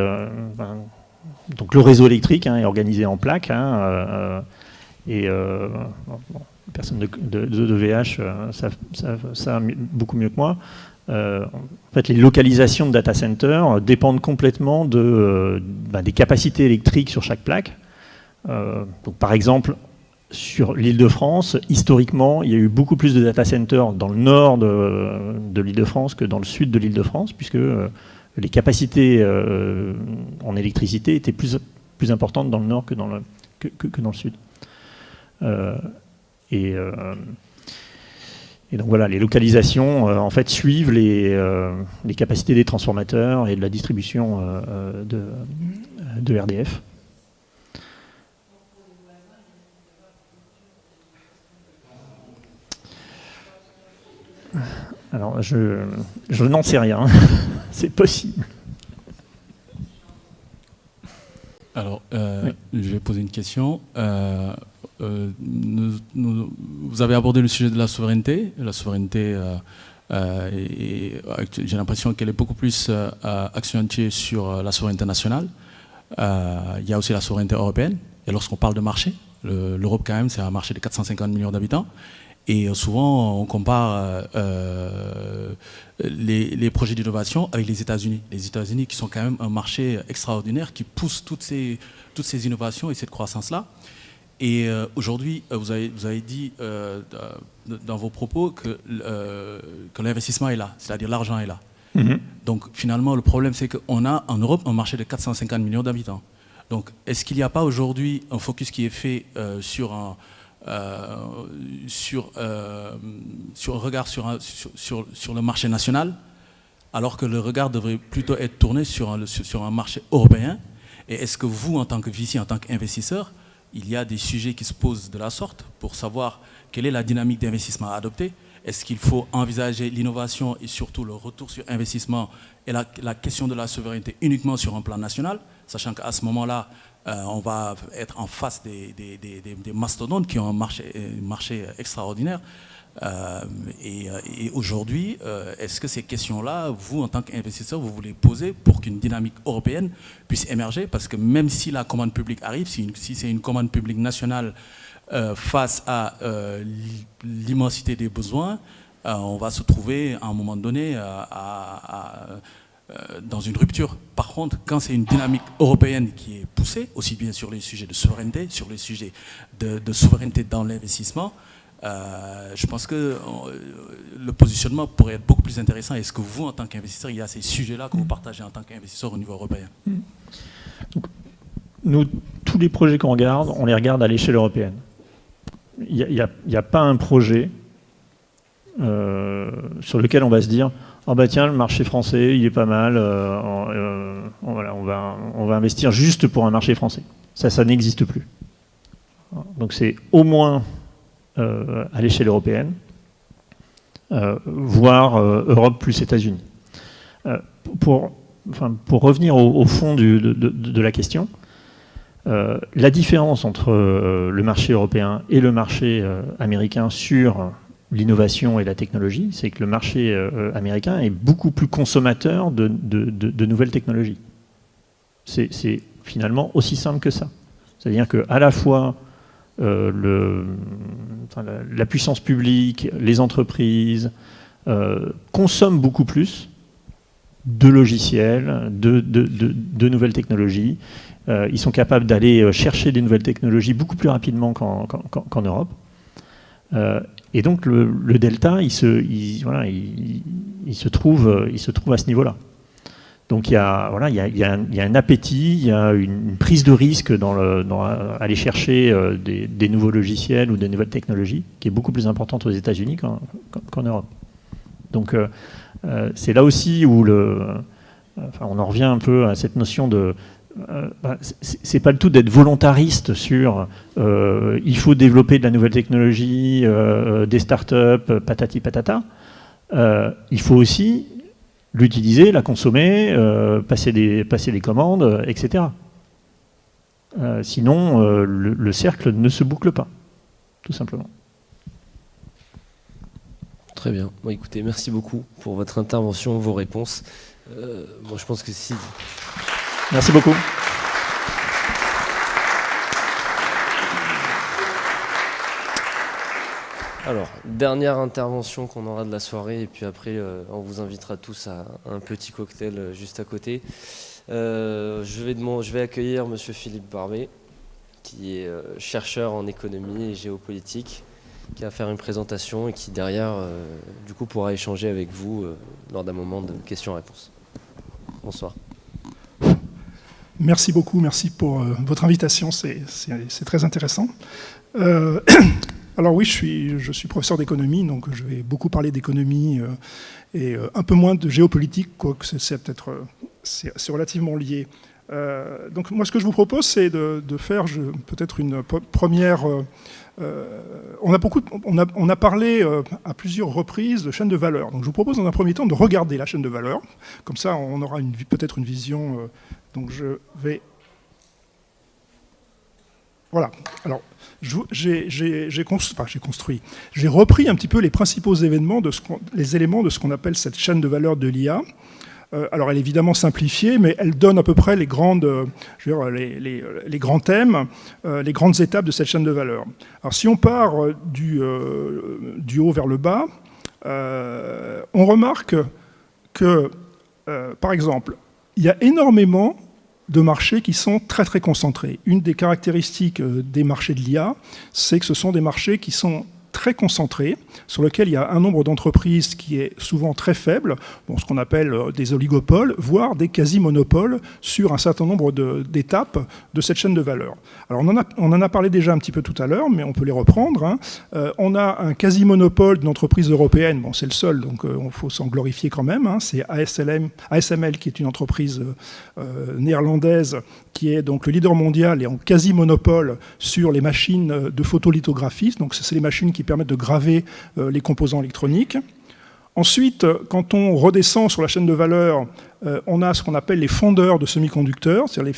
donc le réseau électrique est organisé en plaques. Les personnes de VH savent ça beaucoup mieux que moi. En fait, les localisations de data centers dépendent complètement des capacités électriques sur chaque plaque. Donc, par exemple, sur l'Île-de-France, historiquement, il y a eu beaucoup plus de data centers dans le nord de l'Île-de-France que dans le sud de l'Île-de-France, puisque les capacités en électricité étaient plus importantes dans le nord que dans le sud. Et donc voilà, les localisations en fait suivent les capacités des transformateurs et de la distribution de RDF. Alors je n'en sais rien, c'est possible. Alors, oui. Je vais poser une question. Vous avez abordé le sujet de la souveraineté. La souveraineté, j'ai l'impression qu'elle est beaucoup plus accentuée sur la souveraineté nationale. Il y a aussi la souveraineté européenne. Et lorsqu'on parle de marché, l'Europe quand même, c'est un marché de 450 millions d'habitants. Et souvent, on compare les projets d'innovation avec les États-Unis. Les États-Unis qui sont quand même un marché extraordinaire, qui pousse toutes ces innovations et cette croissance-là. Et aujourd'hui, vous avez dit dans vos propos que l'investissement est là, c'est-à-dire l'argent est là. Mm-hmm. Donc finalement, le problème, c'est qu'on a en Europe un marché de 450 millions d'habitants. Donc est-ce qu'il n'y a pas aujourd'hui un focus qui est fait sur un regard sur le marché national, alors que le regard devrait plutôt être tourné sur un marché européen? Et est-ce que vous, en tant que VC, en tant qu'investisseur, il y a des sujets qui se posent de la sorte pour savoir quelle est la dynamique d'investissement à adopter? Est-ce qu'il faut envisager l'innovation et surtout le retour sur investissement et la question de la souveraineté uniquement sur un plan national, sachant qu'à ce moment-là, on va être en face des mastodontes qui ont un marché extraordinaire. Et aujourd'hui, est-ce que ces questions-là, vous, en tant qu'investisseur, vous voulez poser pour qu'une dynamique européenne puisse émerger? Parce que même si la commande publique arrive, si c'est une commande publique nationale face à l'immensité des besoins, on va se trouver à un moment donné dans une rupture. Par contre, quand c'est une dynamique européenne qui est poussée, aussi bien sur les sujets de souveraineté, sur les sujets de souveraineté dans l'investissement, je pense que le positionnement pourrait être beaucoup plus intéressant. Est-ce que vous, en tant qu'investisseur, il y a ces sujets-là que vous partagez en tant qu'investisseur au niveau européen? Donc, nous, tous les projets qu'on regarde, on les regarde à l'échelle européenne. Il n'y a pas un projet sur lequel on va se dire « Ah bah tiens, le marché français, il est pas mal, voilà, on va investir juste pour un marché français ». Ça n'existe plus. Donc c'est au moins à l'échelle européenne, voire Europe plus États-Unis. Pour revenir au fond de la question, la différence entre le marché européen et le marché américain sur l'innovation et la technologie, c'est que le marché américain est beaucoup plus consommateur de nouvelles technologies. C'est finalement aussi simple que ça. C'est-à-dire qu'à la fois la puissance publique, les entreprises consomment beaucoup plus de logiciels, de nouvelles technologies. Ils sont capables d'aller chercher des nouvelles technologies beaucoup plus rapidement qu'en Europe. Et donc le delta, il se trouve à ce niveau-là. Donc il y a un appétit, il y a une prise de risque dans aller chercher des nouveaux logiciels ou des nouvelles technologies qui est beaucoup plus importante aux États-Unis qu'en Europe. Donc c'est là aussi où on en revient un peu à cette notion de c'est pas le tout d'être volontariste sur il faut développer de la nouvelle technologie, des startups, patati patata. Il faut aussi l'utiliser, la consommer, passer des commandes, etc. Sinon, le cercle ne se boucle pas, tout simplement. Très bien. Bon, écoutez, merci beaucoup pour votre intervention, vos réponses. Bon, je pense que si... Merci beaucoup. Alors, dernière intervention qu'on aura de la soirée, et puis après, on vous invitera tous à un petit cocktail juste à côté. Je vais accueillir Monsieur Philippe Barbet, qui est chercheur en économie et géopolitique, qui va faire une présentation et qui, derrière, du coup, pourra échanger avec vous lors d'un moment de questions-réponses. Bonsoir. Merci beaucoup, merci pour votre invitation, c'est très intéressant. Alors oui, je suis professeur d'économie, donc je vais beaucoup parler d'économie et un peu moins de géopolitique, quoique c'est relativement lié. Donc moi, ce que je vous propose, c'est de faire peut-être une première... on a parlé à plusieurs reprises de chaîne de valeur. Donc je vous propose dans un premier temps de regarder la chaîne de valeur. Comme ça, on aura peut-être une vision... donc je vais... Voilà. Alors, j'ai repris un petit peu les principaux éléments de ce qu'on appelle cette chaîne de valeur de l'IA. Alors, elle est évidemment simplifiée, mais elle donne à peu près les grands thèmes, les grandes étapes de cette chaîne de valeur. Alors, si on part du haut vers le bas, on remarque que, par exemple, il y a énormément de marchés qui sont très très concentrés. Une des caractéristiques des marchés de l'IA, c'est que ce sont des marchés qui sont très concentrés, sur lesquels il y a un nombre d'entreprises qui est souvent très faible, ce qu'on appelle des oligopoles, voire des quasi-monopoles sur un certain nombre d'étapes de cette chaîne de valeur. Alors on en a parlé déjà un petit peu tout à l'heure, mais on peut les reprendre. On a un quasi-monopole d'une entreprise européenne, c'est le seul, donc il faut s'en glorifier quand même, c'est ASML qui est une entreprise néerlandaise qui est donc le leader mondial et en quasi-monopole sur les machines de photolithographie, donc c'est les machines qui permettent de graver les composants électroniques. Ensuite, quand on redescend sur la chaîne de valeur, on a ce qu'on appelle les fondeurs de semi-conducteurs, c'est-à-dire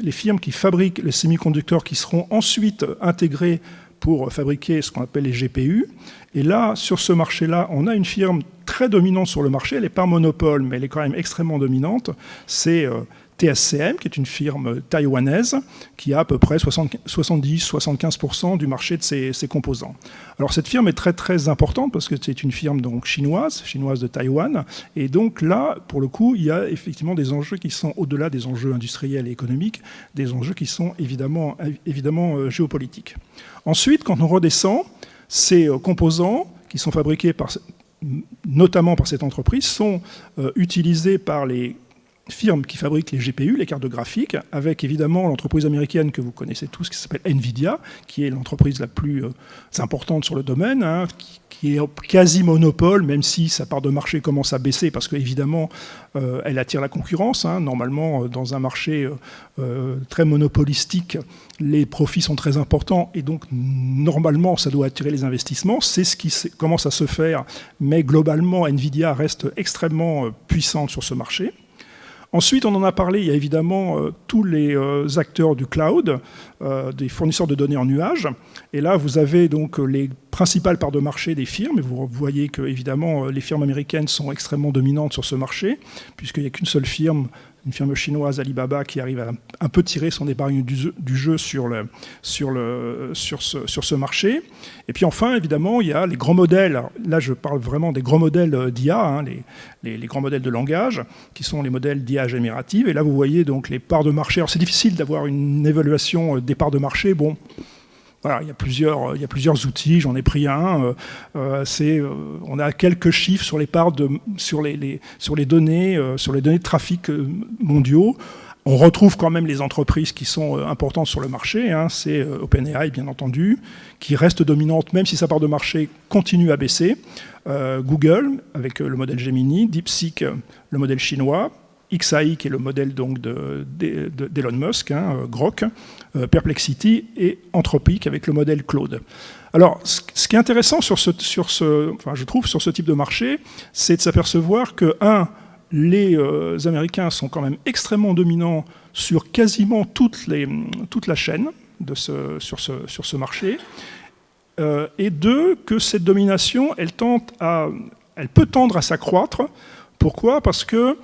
les firmes qui fabriquent les semi-conducteurs qui seront ensuite intégrés pour fabriquer ce qu'on appelle les GPU. Et là, sur ce marché-là, on a une firme très dominante sur le marché. Elle n'est pas monopole, mais elle est quand même extrêmement dominante. C'est TSCM, qui est une firme taïwanaise, qui a à peu près 70-75% du marché de ses composants. Alors cette firme est très très importante parce que c'est une firme donc chinoise de Taïwan, et donc là, pour le coup, il y a effectivement des enjeux qui sont au-delà des enjeux industriels et économiques, des enjeux qui sont évidemment géopolitiques. Ensuite, quand on redescend, ces composants qui sont fabriqués notamment par cette entreprise sont utilisés par les firme qui fabrique les GPU, les cartes graphiques, avec évidemment l'entreprise américaine que vous connaissez tous, qui s'appelle Nvidia, qui est l'entreprise la plus importante sur le domaine, hein, qui est quasi monopole, même si sa part de marché commence à baisser, parce qu'évidemment, elle attire la concurrence. Hein. Normalement, dans un marché très monopolistique, les profits sont très importants, et donc normalement, ça doit attirer les investissements. C'est ce qui commence à se faire, mais globalement, Nvidia reste extrêmement puissante sur ce marché. Ensuite, on en a parlé, il y a évidemment tous les acteurs du cloud, des fournisseurs de données en nuage. Et là, vous avez donc les principales parts de marché des firmes. Et vous voyez que, évidemment, les firmes américaines sont extrêmement dominantes sur ce marché, puisqu'il n'y a qu'une seule firme, une firme chinoise, Alibaba, qui arrive à un peu tirer son épargne du jeu sur ce marché. Et puis enfin, évidemment, il y a les grands modèles. Là, je parle vraiment des grands modèles d'IA, hein, les grands modèles de langage, qui sont les modèles d'IA générative. Et là, vous voyez donc les parts de marché. Alors, c'est difficile d'avoir une évaluation des parts de marché. Bon, voilà, il y a plusieurs outils, j'en ai pris un. On a quelques chiffres sur les parts sur les données de trafic mondiaux. On retrouve quand même les entreprises qui sont importantes sur le marché. Hein. C'est OpenAI, bien entendu, qui reste dominante, même si sa part de marché continue à baisser. Google, avec le modèle Gemini, DeepSeek, le modèle chinois, XAI, qui est le modèle donc d'Elon Musk, hein, Grok, Perplexity, et Anthropic avec le modèle Claude. Alors, ce qui est intéressant je trouve, sur ce type de marché, c'est de s'apercevoir que, les Américains sont quand même extrêmement dominants sur quasiment toute la chaîne sur ce marché, et deux, que cette domination, elle peut tendre à s'accroître. Pourquoi ? Parce que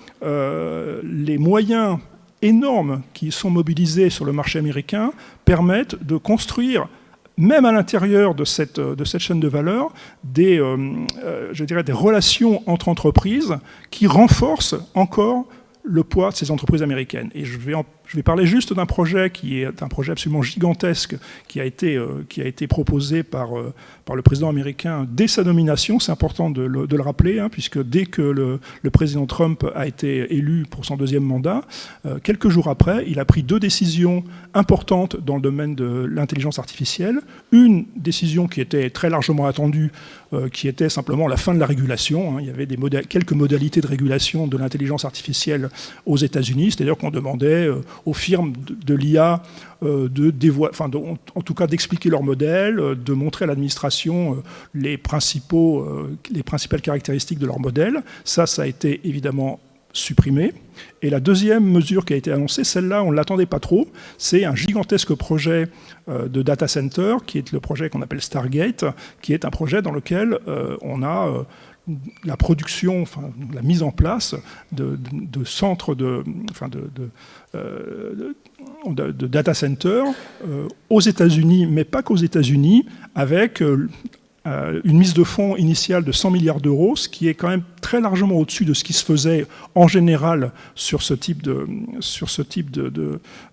les moyens énormes qui sont mobilisés sur le marché américain permettent de construire, même à l'intérieur de cette chaîne de valeur, des relations entre entreprises qui renforcent encore le poids de ces entreprises américaines. Et je vais parler juste d'un projet qui est un projet absolument gigantesque qui a été proposé par le président américain dès sa nomination. C'est important de le rappeler, hein, puisque dès que le président Trump a été élu pour son deuxième mandat, quelques jours après, il a pris 2 décisions importantes dans le domaine de l'intelligence artificielle. Une décision qui était très largement attendue, qui était simplement la fin de la régulation. Hein. Il y avait quelques modalités de régulation de l'intelligence artificielle aux États-Unis, c'est-à-dire qu'on demandait aux firmes de l'IA en tout cas d'expliquer leur modèle, de montrer à l'administration les principales caractéristiques de leur modèle. Ça a été évidemment supprimé. Et la deuxième mesure qui a été annoncée, celle-là, on ne l'attendait pas trop, c'est un gigantesque projet de data center, qui est le projet qu'on appelle Stargate, qui est un projet dans lequel on a la production, la mise en place de centres de data center aux États-Unis, mais pas qu'aux États-Unis, avec une mise de fonds initiale de 100 milliards d'euros, ce qui est quand même très largement au-dessus de ce qui se faisait en général sur ce type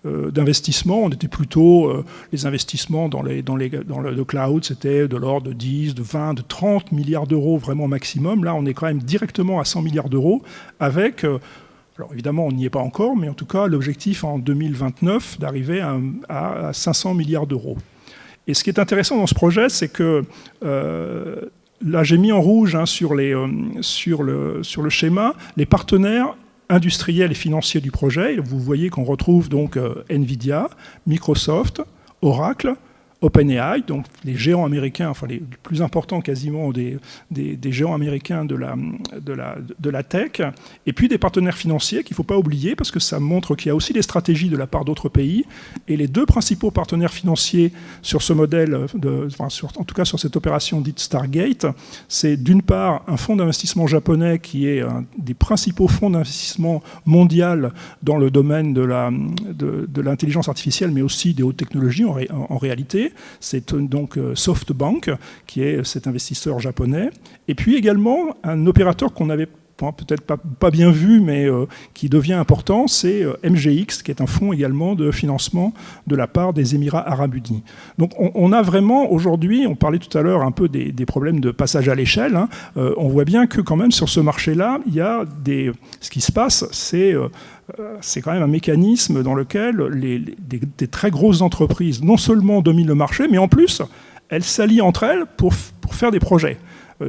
d'investissement. On était plutôt, les investissements dans le cloud, c'était de l'ordre de 10, de 20, de 30 milliards d'euros vraiment maximum. Là, on est quand même directement à 100 milliards d'euros avec... alors évidemment, on n'y est pas encore, mais en tout cas, l'objectif en 2029 d'arriver à 500 milliards d'euros. Et ce qui est intéressant dans ce projet, c'est que là, j'ai mis en rouge, hein, sur le schéma les partenaires industriels et financiers du projet. Et vous voyez qu'on retrouve donc Nvidia, Microsoft, Oracle, OpenAI, donc les géants américains, enfin les plus importants quasiment des géants américains de la tech, et puis des partenaires financiers qu'il ne faut pas oublier, parce que ça montre qu'il y a aussi des stratégies de la part d'autres pays. Et les deux principaux partenaires financiers sur ce modèle, en tout cas sur cette opération dite Stargate, c'est d'une part un fonds d'investissement japonais qui est un des principaux fonds d'investissement mondial dans le domaine de l'intelligence artificielle, mais aussi des hautes technologies en réalité. C'est donc SoftBank, qui est cet investisseur japonais. Et puis également un opérateur qu'on avait peut-être pas bien vu, mais qui devient important, c'est MGX, qui est un fonds également de financement de la part des Émirats arabes unis. Donc on a vraiment aujourd'hui, on parlait tout à l'heure un peu des problèmes de passage à l'échelle, hein, on voit bien que quand même sur ce marché-là, il y a ce qui se passe, c'est quand même un mécanisme dans lequel des très grosses entreprises non seulement dominent le marché, mais en plus, elles s'allient entre elles pour faire des projets.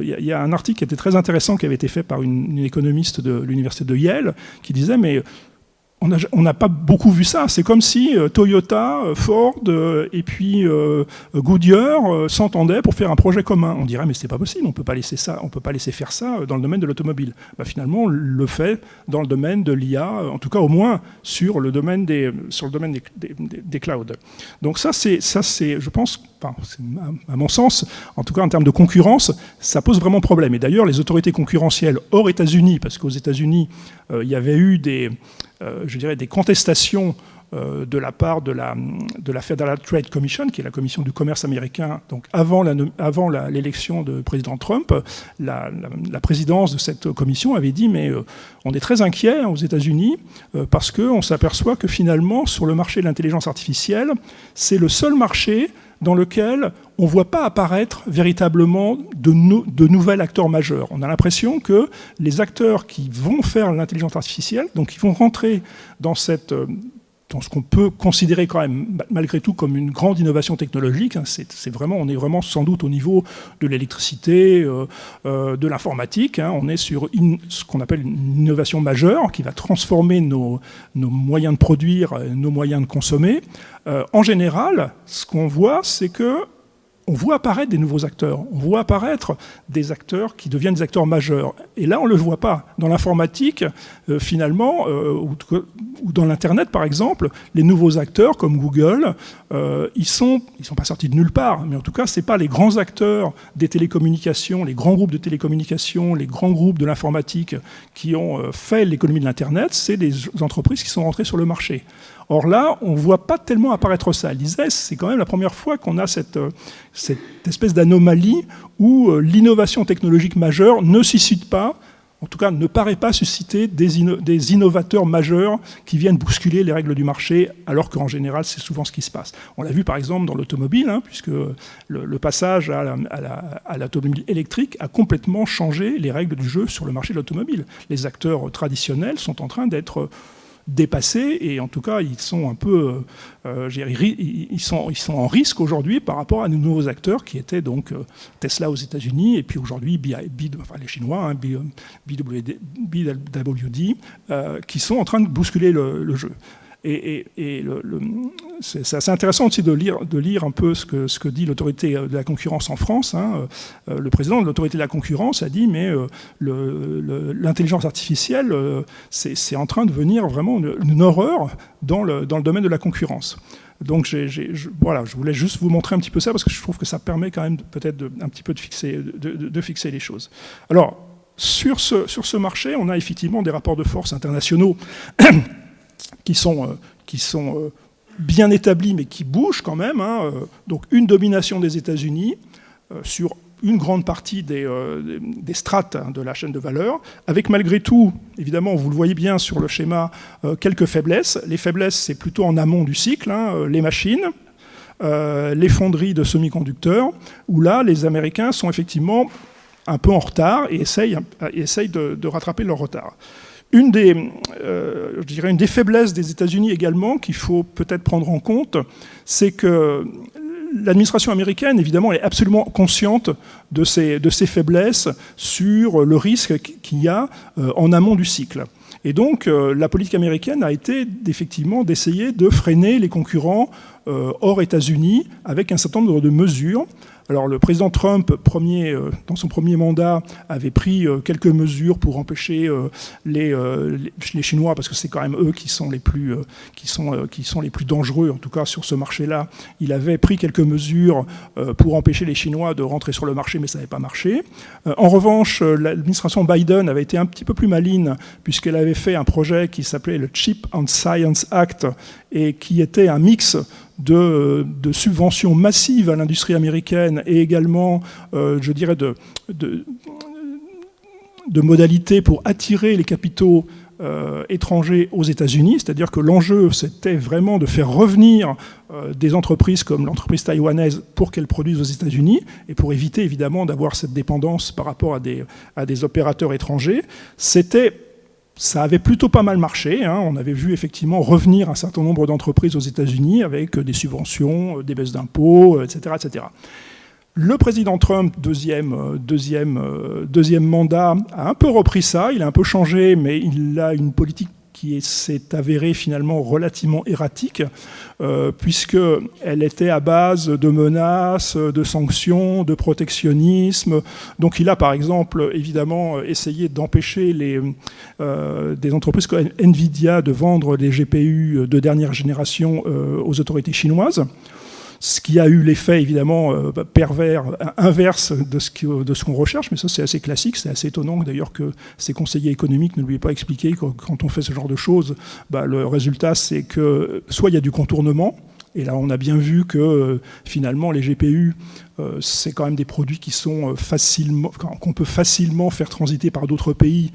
Il y a un article qui était très intéressant qui avait été fait par une économiste de l'université de Yale qui disait mais on n'a pas beaucoup vu ça. C'est comme si Toyota, Ford et puis Goodyear s'entendaient pour faire un projet commun. On dirait mais c'est pas possible, on peut pas laisser faire ça dans le domaine de l'automobile. Finalement, on le fait dans le domaine de l'IA, en tout cas au moins sur le domaine des clouds. Donc ça c'est, je pense, à mon sens, en tout cas en termes de concurrence, ça pose vraiment problème. Et d'ailleurs, les autorités concurrentielles hors États-Unis, parce qu'aux États-Unis, il y avait eu des contestations de la part de la Federal Trade Commission, qui est la commission du commerce américain. Donc avant l'élection de président Trump, la présidence de cette commission avait dit mais on est très inquiet aux États-Unis parce qu'on s'aperçoit que finalement sur le marché de l'intelligence artificielle, c'est le seul marché dans lequel on ne voit pas apparaître véritablement de nouveaux acteurs majeurs. On a l'impression que les acteurs qui vont faire l'intelligence artificielle, donc qui vont rentrer dans ce qu'on peut considérer quand même malgré tout comme une grande innovation technologique, hein, on est vraiment sans doute au niveau de l'électricité, de l'informatique, hein, on est sur ce qu'on appelle une innovation majeure qui va transformer nos moyens de produire, nos moyens de consommer. En général, ce qu'on voit, c'est que on voit apparaître des nouveaux acteurs, on voit apparaître des acteurs qui deviennent des acteurs majeurs. Et là, on ne le voit pas. Dans l'informatique, finalement, ou dans l'Internet, par exemple, les nouveaux acteurs, comme Google, ils sont pas sortis de nulle part, mais en tout cas, ce n'est pas les grands acteurs des télécommunications, les grands groupes de télécommunications, les grands groupes de l'informatique cette fait l'économie de l'Internet, c'est des entreprises qui sont rentrées sur le marché. Or là, on ne voit pas tellement apparaître ça. L'ISES, c'est quand même la première fois qu'on a cette espèce d'anomalie où l'innovation technologique majeure ne suscite pas, en tout cas ne paraît pas susciter des innovateurs majeurs qui viennent bousculer les règles du marché, alors qu'en général, c'est souvent ce qui se passe. On l'a vu par exemple dans l'automobile, hein, puisque le passage à l'automobile électrique a complètement changé les règles du jeu sur le marché de l'automobile. Les acteurs traditionnels sont en train d'être dépassés et en tout cas ils sont un peu ils sont en risque aujourd'hui par rapport à de nouveaux acteurs qui étaient donc Tesla aux États-Unis et puis aujourd'hui les Chinois, hein, BWD, qui sont en train de bousculer le jeu. C'est assez intéressant aussi de lire un peu ce que dit l'autorité de la concurrence en France. Hein. Le président de l'autorité de la concurrence a dit mais l'intelligence artificielle, c'est en train de devenir vraiment une horreur dans le domaine de la concurrence. Donc voilà, je voulais juste vous montrer un petit peu ça parce que je trouve que ça permet quand même peut-être un petit peu de fixer les choses. Alors, sur ce marché, on a effectivement des rapports de force internationaux qui sont bien établis, mais qui bougent quand même. Hein. Donc une domination des États-Unis sur une grande partie des strates de la chaîne de valeur, avec malgré tout, évidemment, vous le voyez bien sur le schéma, quelques faiblesses. Les faiblesses, c'est plutôt en amont du cycle, hein, les machines, les fonderies de semi-conducteurs, où là, les Américains sont effectivement un peu en retard et essayent de rattraper leur retard. Une des faiblesses des États-Unis également, qu'il faut peut-être prendre en compte, c'est que l'administration américaine, évidemment, est absolument consciente de ces faiblesses sur le risque qu'il y a en amont du cycle. Et donc, la politique américaine a été effectivement d'essayer de freiner les concurrents hors États-Unis avec un certain nombre de mesures. Alors le président Trump, dans son premier mandat, avait pris quelques mesures pour empêcher les Chinois, parce que c'est quand même eux qui sont les plus dangereux, en tout cas sur ce marché-là. Il avait pris quelques mesures pour empêcher les Chinois de rentrer sur le marché, mais ça n'avait pas marché. En revanche, l'administration Biden avait été un petit peu plus maligne, puisqu'elle avait fait un projet qui s'appelait le Chip and Science Act, et qui était un mix de subventions massives à l'industrie américaine et également, je dirais, de modalités pour attirer les capitaux étrangers aux États-Unis. C'est-à-dire que l'enjeu, c'était vraiment de faire revenir des entreprises comme l'entreprise taïwanaise pour qu'elles produisent aux États-Unis et pour éviter évidemment d'avoir cette dépendance par rapport à des opérateurs étrangers. Ça avait plutôt pas mal marché. On avait vu effectivement revenir un certain nombre d'entreprises aux États-Unis avec des subventions, des baisses d'impôts, etc., etc. Le président Trump, deuxième mandat, a un peu repris ça. Il a un peu changé, mais il a une politique qui s'est avérée finalement relativement erratique, puisqu'elle était à base de menaces, de sanctions, de protectionnisme. Donc il a par exemple évidemment essayé d'empêcher des entreprises comme Nvidia de vendre des GPU de dernière génération aux autorités chinoises. Ce qui a eu l'effet évidemment pervers, inverse de ce qu'on recherche, mais ça c'est assez classique, c'est assez étonnant d'ailleurs que ses conseillers économiques ne lui aient pas expliqué que quand on fait ce genre de choses, le résultat c'est que soit il y a du contournement, et là on a bien vu que finalement les GPU, c'est quand même des produits qui sont qu'on peut facilement faire transiter par d'autres pays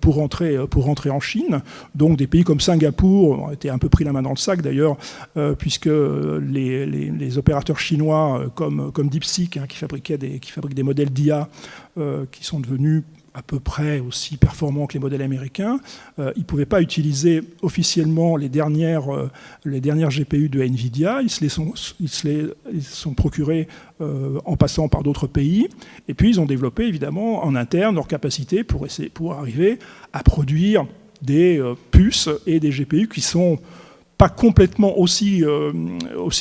pour rentrer en Chine. Donc des pays comme Singapour ont été un peu pris la main dans le sac d'ailleurs, puisque les opérateurs chinois comme DeepSeek, qui fabriquent des modèles d'IA qui sont devenus à peu près aussi performants que les modèles américains, ils ne pouvaient pas utiliser officiellement les dernières GPU de Nvidia, ils se les sont procurés en passant par d'autres pays, et puis ils ont développé évidemment en interne leur capacité pour arriver à produire des puces et des GPU qui sont pas complètement aussi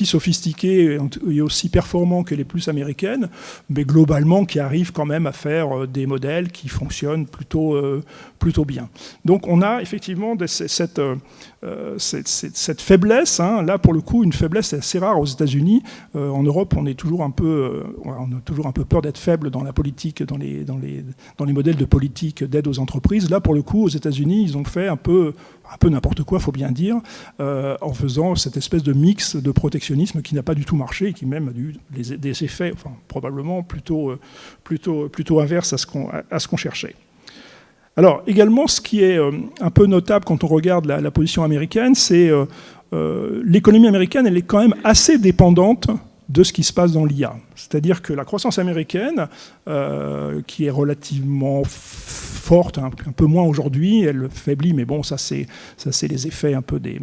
sophistiqués et aussi performants que les puces américaines, mais globalement qui arrivent quand même à faire des modèles qui fonctionnent plutôt bien. Donc on a effectivement cette faiblesse, là pour le coup une faiblesse assez rare aux États-Unis. En Europe on a toujours un peu peur d'être faible dans la politique, dans les modèles de politique d'aide aux entreprises. Là pour le coup aux États-Unis ils ont fait un peu n'importe quoi, faut bien dire, en faisant cette espèce de mix de protectionnisme qui n'a pas du tout marché et qui même a eu des effets, probablement plutôt inverses à ce qu'on cherchait. Alors également, ce qui est un peu notable quand on regarde la position américaine, c'est l'économie américaine, elle est quand même assez dépendante de ce qui se passe dans l'IA. C'est-à-dire que la croissance américaine, qui est relativement forte, un peu moins aujourd'hui, elle faiblit, mais bon, ça c'est les effets un peu des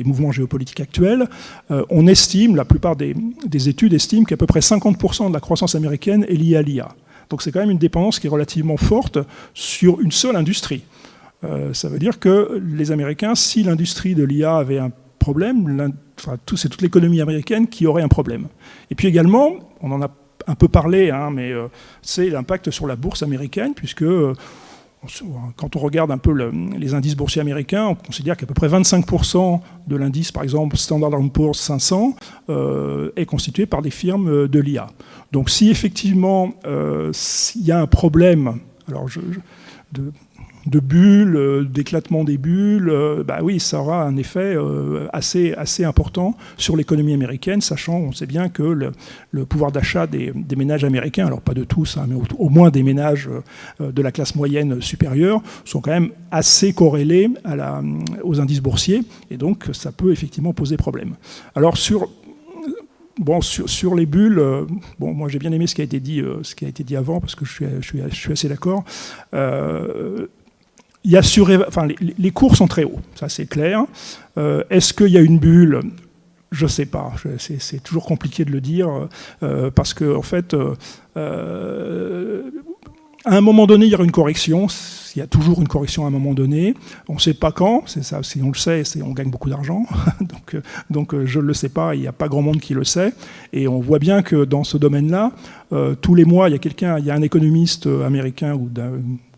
mouvements géopolitiques actuels. On estime, la plupart des études estiment qu'à peu près 50% de la croissance américaine est liée à l'IA. Donc c'est quand même une dépendance qui est relativement forte sur une seule industrie. Ça veut dire que les Américains, si l'industrie de l'IA avait un problème, c'est toute l'économie américaine qui aurait un problème. Et puis également, on en a un peu parlé, mais c'est l'impact sur la bourse américaine, puisque quand on regarde un peu les indices boursiers américains, on considère qu'à peu près 25% de l'indice, par exemple Standard & Poor's 500, est constitué par des firmes de l'IA. Donc si effectivement s'il y a un problème, alors de bulles, d'éclatement des bulles, oui, ça aura un effet assez important sur l'économie américaine, sachant, on sait bien que le pouvoir d'achat des ménages américains, alors pas de tous, mais au moins des ménages de la classe moyenne supérieure, sont quand même assez corrélés aux indices boursiers, et donc ça peut effectivement poser problème. Alors sur les bulles, moi j'ai bien aimé ce qui a été dit avant, parce que je suis assez d'accord. Les cours sont très hauts, ça c'est clair. Est-ce qu'il y a une bulle ? Je ne sais pas. C'est toujours compliqué de le dire parce que en fait, À un moment donné, il y aura une correction. Il y a toujours une correction à un moment donné. On ne sait pas quand. C'est ça. Si on le sait, on gagne beaucoup d'argent. donc, je ne le sais pas. Il n'y a pas grand monde qui le sait. Et on voit bien que dans ce domaine-là, tous les mois, il y a un économiste américain ou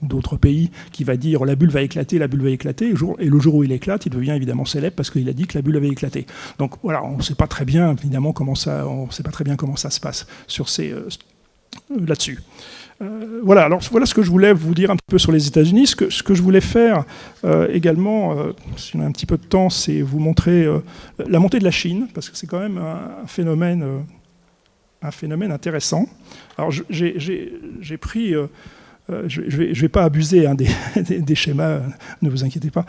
d'autres pays qui va dire la bulle va éclater, la bulle va éclater. Et le jour où il éclate, il devient évidemment célèbre parce qu'il a dit que la bulle avait éclaté. Donc voilà, on ne sait pas très bien évidemment comment ça se passe là-dessus. Voilà, alors voilà ce que je voulais vous dire un petit peu sur les États-Unis. Ce que je voulais faire également, si on a un petit peu de temps, c'est vous montrer la montée de la Chine, parce que c'est quand même un phénomène intéressant. Alors j'ai pris... je ne vais pas abuser des schémas, ne vous inquiétez pas,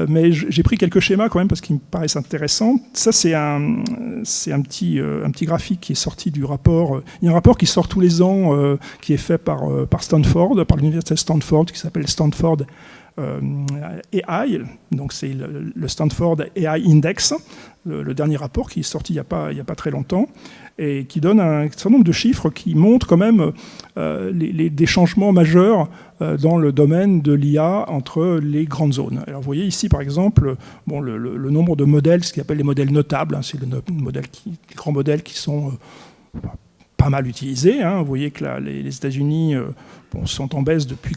mais j'ai pris quelques schémas quand même parce qu'ils me paraissent intéressants. Ça, c'est un petit graphique qui est sorti du rapport. Il y a un rapport qui sort tous les ans, qui est fait par Stanford, par l'université de Stanford, qui s'appelle Stanford AI. Donc c'est le Stanford AI Index, le dernier rapport qui est sorti il n'y a pas très longtemps, et qui donne un certain nombre de chiffres qui montrent quand même des changements majeurs dans le domaine de l'IA entre les grandes zones. Alors vous voyez ici par exemple le nombre de modèles, ce qu'on appelle les modèles notables, hein, c'est les grands modèles qui sont pas mal utilisés. Hein. Vous voyez que là, les États-Unis sont en baisse depuis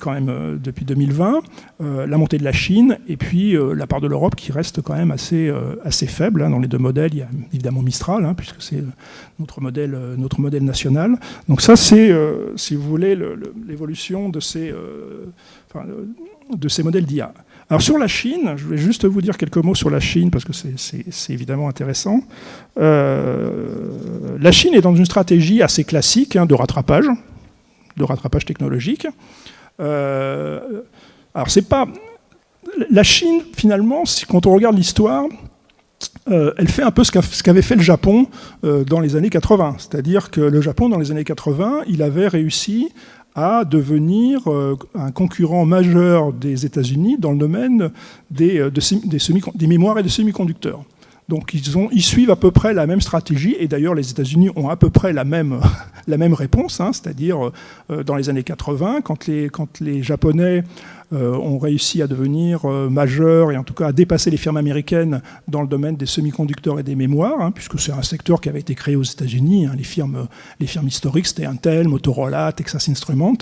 2020, la montée de la Chine et puis la part de l'Europe qui reste quand même assez faible. Hein. Dans les deux modèles, il y a évidemment Mistral, hein, puisque c'est notre modèle national. Donc ça, c'est, si vous voulez, l'évolution de ces modèles d'IA. Alors sur la Chine, je vais juste vous dire quelques mots sur la Chine, parce que c'est évidemment intéressant. La Chine est dans une stratégie assez classique de rattrapage technologique. Alors c'est pas... La Chine, finalement, quand on regarde l'histoire, elle fait un peu ce qu'avait fait le Japon dans les années 80. C'est-à-dire que le Japon, dans les années 80, il avait réussi à devenir un concurrent majeur des États-Unis dans le domaine des mémoires et des semi-conducteurs. Donc ils suivent à peu près la même stratégie, et d'ailleurs les États-Unis ont à peu près la même réponse, hein, c'est-à-dire dans les années 80, quand les Japonais ont réussi à devenir majeurs et en tout cas à dépasser les firmes américaines dans le domaine des semi-conducteurs et des mémoires, hein, puisque c'est un secteur qui avait été créé aux États-Unis. Hein, les firmes historiques, c'était Intel, Motorola, Texas Instruments.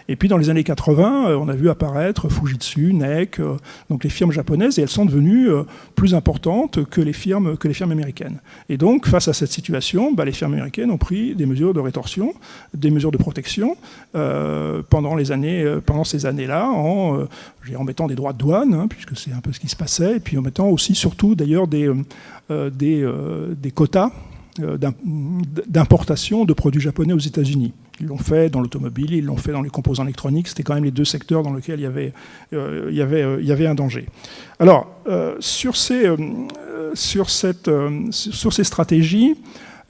Et puis dans les années 80, on a vu apparaître Fujitsu, NEC, donc les firmes japonaises, et elles sont devenues plus importantes que les firmes américaines. Et donc face à cette situation, les firmes américaines ont pris des mesures de rétorsion, des mesures de protection pendant ces années-là, en mettant des droits de douane, hein, puisque c'est un peu ce qui se passait, et puis en mettant aussi, surtout d'ailleurs, des quotas d'importation de produits japonais aux États-Unis. Ils l'ont fait dans l'automobile, ils l'ont fait dans les composants électroniques. C'était quand même les deux secteurs dans lesquels il y avait un danger. Alors, sur ces stratégies,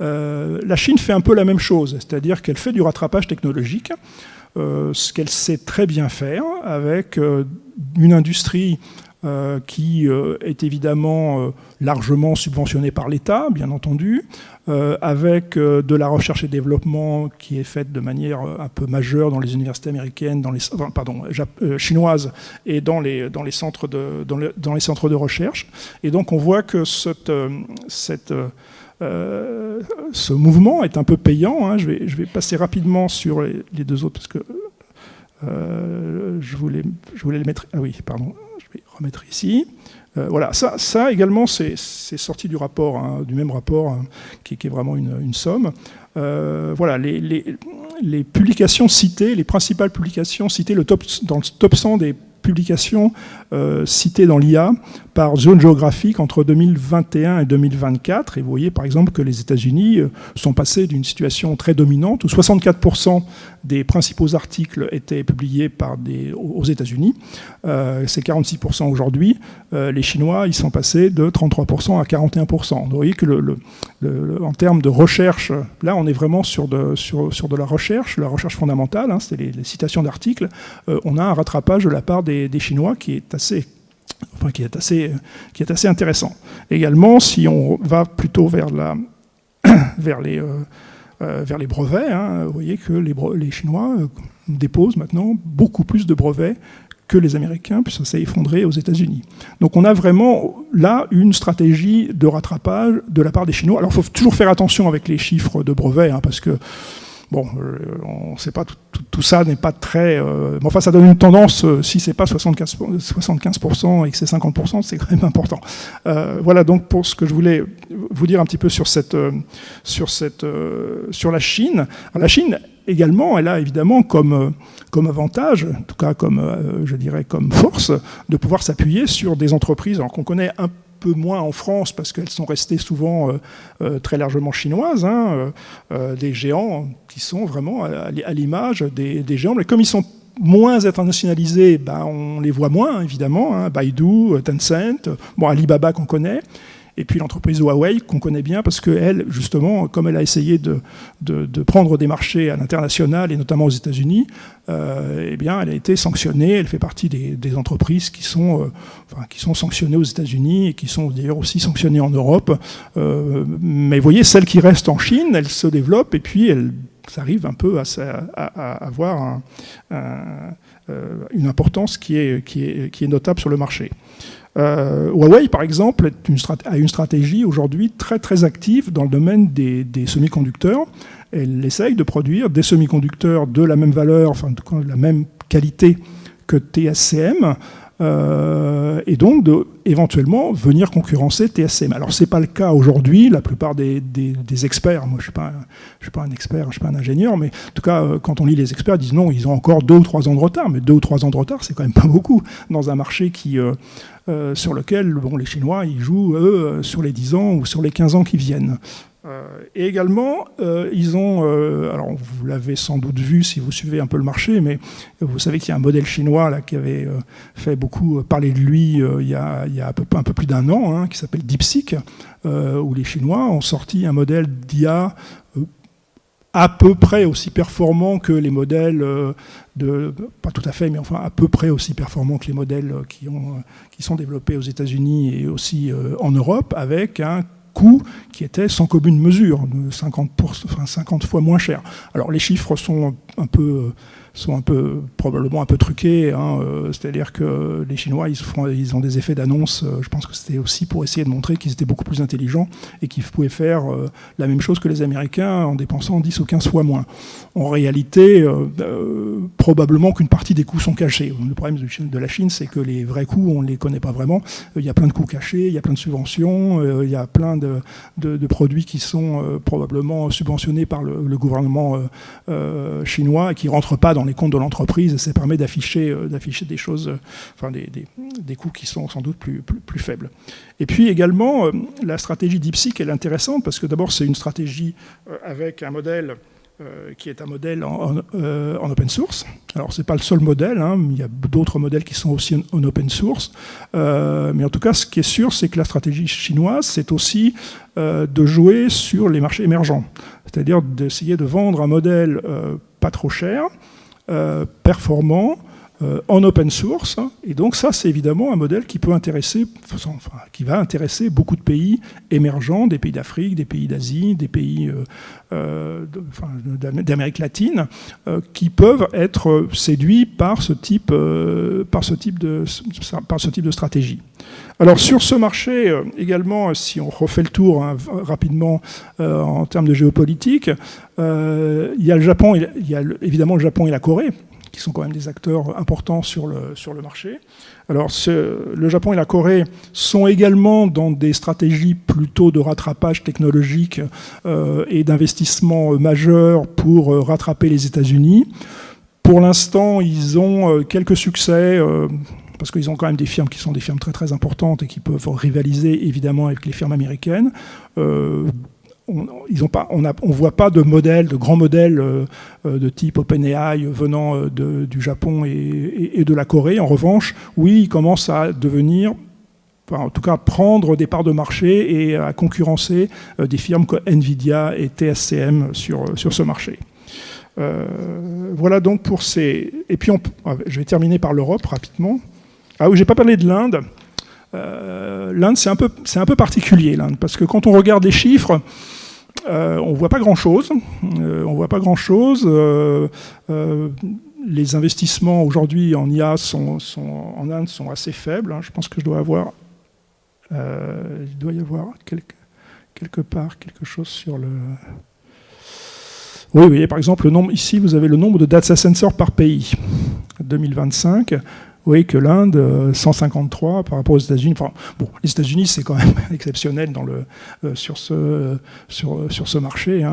la Chine fait un peu la même chose, c'est-à-dire qu'elle fait du rattrapage technologique, ce qu'elle sait très bien faire, avec une industrie qui est évidemment largement subventionnée par l'État, bien entendu, avec de la recherche et développement qui est faite de manière un peu majeure dans les universités américaines, chinoises et dans les centres de recherche. Et donc on voit que ce mouvement est un peu payant. Hein. Je vais passer rapidement sur les deux autres parce que je voulais les mettre. Ah oui, pardon. Je vais remettre ici. Voilà, ça également, c'est sorti du rapport, hein, du même rapport, hein, qui est vraiment une somme. Voilà, les publications citées, les principales publications citées, dans le top 100 des publications citées dans l'IA par zone géographique entre 2021 et 2024. Et vous voyez par exemple que les États-Unis sont passés d'une situation très dominante où 64% des principaux articles étaient publiés aux États-Unis. C'est 46% aujourd'hui. Les Chinois, ils sont passés de 33% à 41%. Vous voyez que en termes de recherche, là on est vraiment sur de la recherche fondamentale, hein, c'est les citations d'articles. On a un rattrapage de la part des Chinois qui est assez intéressant. Également, si on va plutôt vers vers les brevets, hein, vous voyez que les Chinois déposent maintenant beaucoup plus de brevets que les Américains, puis ça s'est effondré aux États-Unis. Donc on a vraiment là une stratégie de rattrapage de la part des Chinois. Alors il faut toujours faire attention avec les chiffres de brevets, hein, parce que bon, on ne sait pas, tout ça n'est pas très... mais enfin, ça donne une tendance, si ce n'est pas 75% et que c'est 50%, c'est quand même important. Voilà donc pour ce que je voulais vous dire un petit peu sur la Chine. Alors, la Chine, également, elle a évidemment comme avantage, en tout cas je dirais comme force, de pouvoir s'appuyer sur des entreprises qu'on connaît un peu moins en France parce qu'elles sont restées souvent très largement chinoises, hein, des géants qui sont vraiment à l'image des géants. Mais comme ils sont moins internationalisés, on les voit moins, évidemment, hein, Baidu, Tencent, Alibaba qu'on connaît, et puis l'entreprise Huawei qu'on connaît bien parce qu'elle, justement, comme elle a essayé de prendre des marchés à l'international et notamment aux États-Unis, elle a été sanctionnée. Elle fait partie des entreprises qui sont sanctionnées aux États-Unis et qui sont d'ailleurs aussi sanctionnées en Europe. Mais vous voyez, celles qui restent en Chine, elles se développent et puis elles arrivent un peu à avoir une importance qui est notable sur le marché. Huawei, par exemple, a une stratégie aujourd'hui très très active dans le domaine des semi-conducteurs. Elle essaye de produire des semi-conducteurs de la même valeur, enfin de la même qualité que TSCM, et donc éventuellement venir concurrencer TSCM. Alors c'est pas le cas aujourd'hui. La plupart des experts, moi je suis pas un expert, je suis pas un ingénieur, mais en tout cas quand on lit les experts, ils disent non, ils ont encore 2 ou 3 ans de retard. Mais 2 ou 3 ans de retard, c'est quand même pas beaucoup dans un marché sur lequel les Chinois ils jouent eux sur les 10 ans ou sur les 15 ans qui viennent. Et également, ils ont, alors vous l'avez sans doute vu si vous suivez un peu le marché, mais vous savez qu'il y a un modèle chinois là, qui avait fait beaucoup parler de lui il y a un peu plus d'1 an, hein, qui s'appelle DeepSeek, où les Chinois ont sorti un modèle d'IA à peu près aussi performant que les modèles pas tout à fait, mais enfin à peu près aussi performants que les modèles qui sont développés aux États-Unis et aussi en Europe, avec un coût qui était sans commune mesure, de 50 fois moins cher. Alors les chiffres sont probablement un peu truqués, hein, c'est-à-dire que les Chinois ils ont des effets d'annonce, je pense que c'était aussi pour essayer de montrer qu'ils étaient beaucoup plus intelligents et qu'ils pouvaient faire la même chose que les Américains en dépensant 10 ou 15 fois moins. En réalité, probablement qu'une partie des coûts sont cachés. Le problème de la Chine, c'est que les vrais coûts, on ne les connaît pas vraiment. Il y a plein de coûts cachés, il y a plein de subventions, il y a plein de produits qui sont probablement subventionnés par le gouvernement chinois et qui ne rentrent pas dans les comptes de l'entreprise, et ça permet d'afficher des choses, des coûts qui sont sans doute plus faibles. Et puis également, la stratégie DeepSeek, elle est intéressante parce que d'abord, c'est une stratégie avec un modèle qui est un modèle en open source. Alors, ce n'est pas le seul modèle, hein, il y a d'autres modèles qui sont aussi en open source. Mais en tout cas, ce qui est sûr, c'est que la stratégie chinoise, c'est aussi de jouer sur les marchés émergents. C'est-à-dire d'essayer de vendre un modèle pas trop cher, performant, en open source, et donc ça c'est évidemment un modèle qui peut intéresser, qui va intéresser beaucoup de pays émergents, des pays d'Afrique, des pays d'Asie, des pays d'Amérique latine, qui peuvent être séduits par ce type de stratégie. Alors sur ce marché également, si on refait le tour rapidement en termes de géopolitique, il y a le Japon, évidemment le Japon et la Corée, qui sont quand même des acteurs importants sur le marché. Alors, le Japon et la Corée sont également dans des stratégies plutôt de rattrapage technologique et d'investissement majeur pour rattraper les États-Unis. Pour l'instant, ils ont quelques succès, parce qu'ils ont quand même des firmes qui sont des firmes très très importantes et qui peuvent rivaliser évidemment avec les firmes américaines. On ne voit pas de grands modèles de type OpenAI venant du Japon et de la Corée. En revanche, oui, ils commencent à devenir, en tout cas prendre des parts de marché et à concurrencer des firmes comme Nvidia et TSCM sur ce marché. Voilà donc pour ces... Et puis je vais terminer par l'Europe rapidement. Ah oui, je n'ai pas parlé de l'Inde. L'Inde, c'est un peu particulier, l'Inde, parce que quand on regarde les chiffres, on ne voit pas grand-chose. Les investissements aujourd'hui en IA en Inde sont assez faibles. Je pense que il doit y avoir quelque part quelque chose sur le... Oui, vous voyez, par exemple, ici, vous avez le nombre de data centers par pays. 2025, vous voyez que l'Inde, 153 par rapport aux États-Unis. Enfin, bon, les États-Unis, c'est quand même exceptionnel sur ce marché.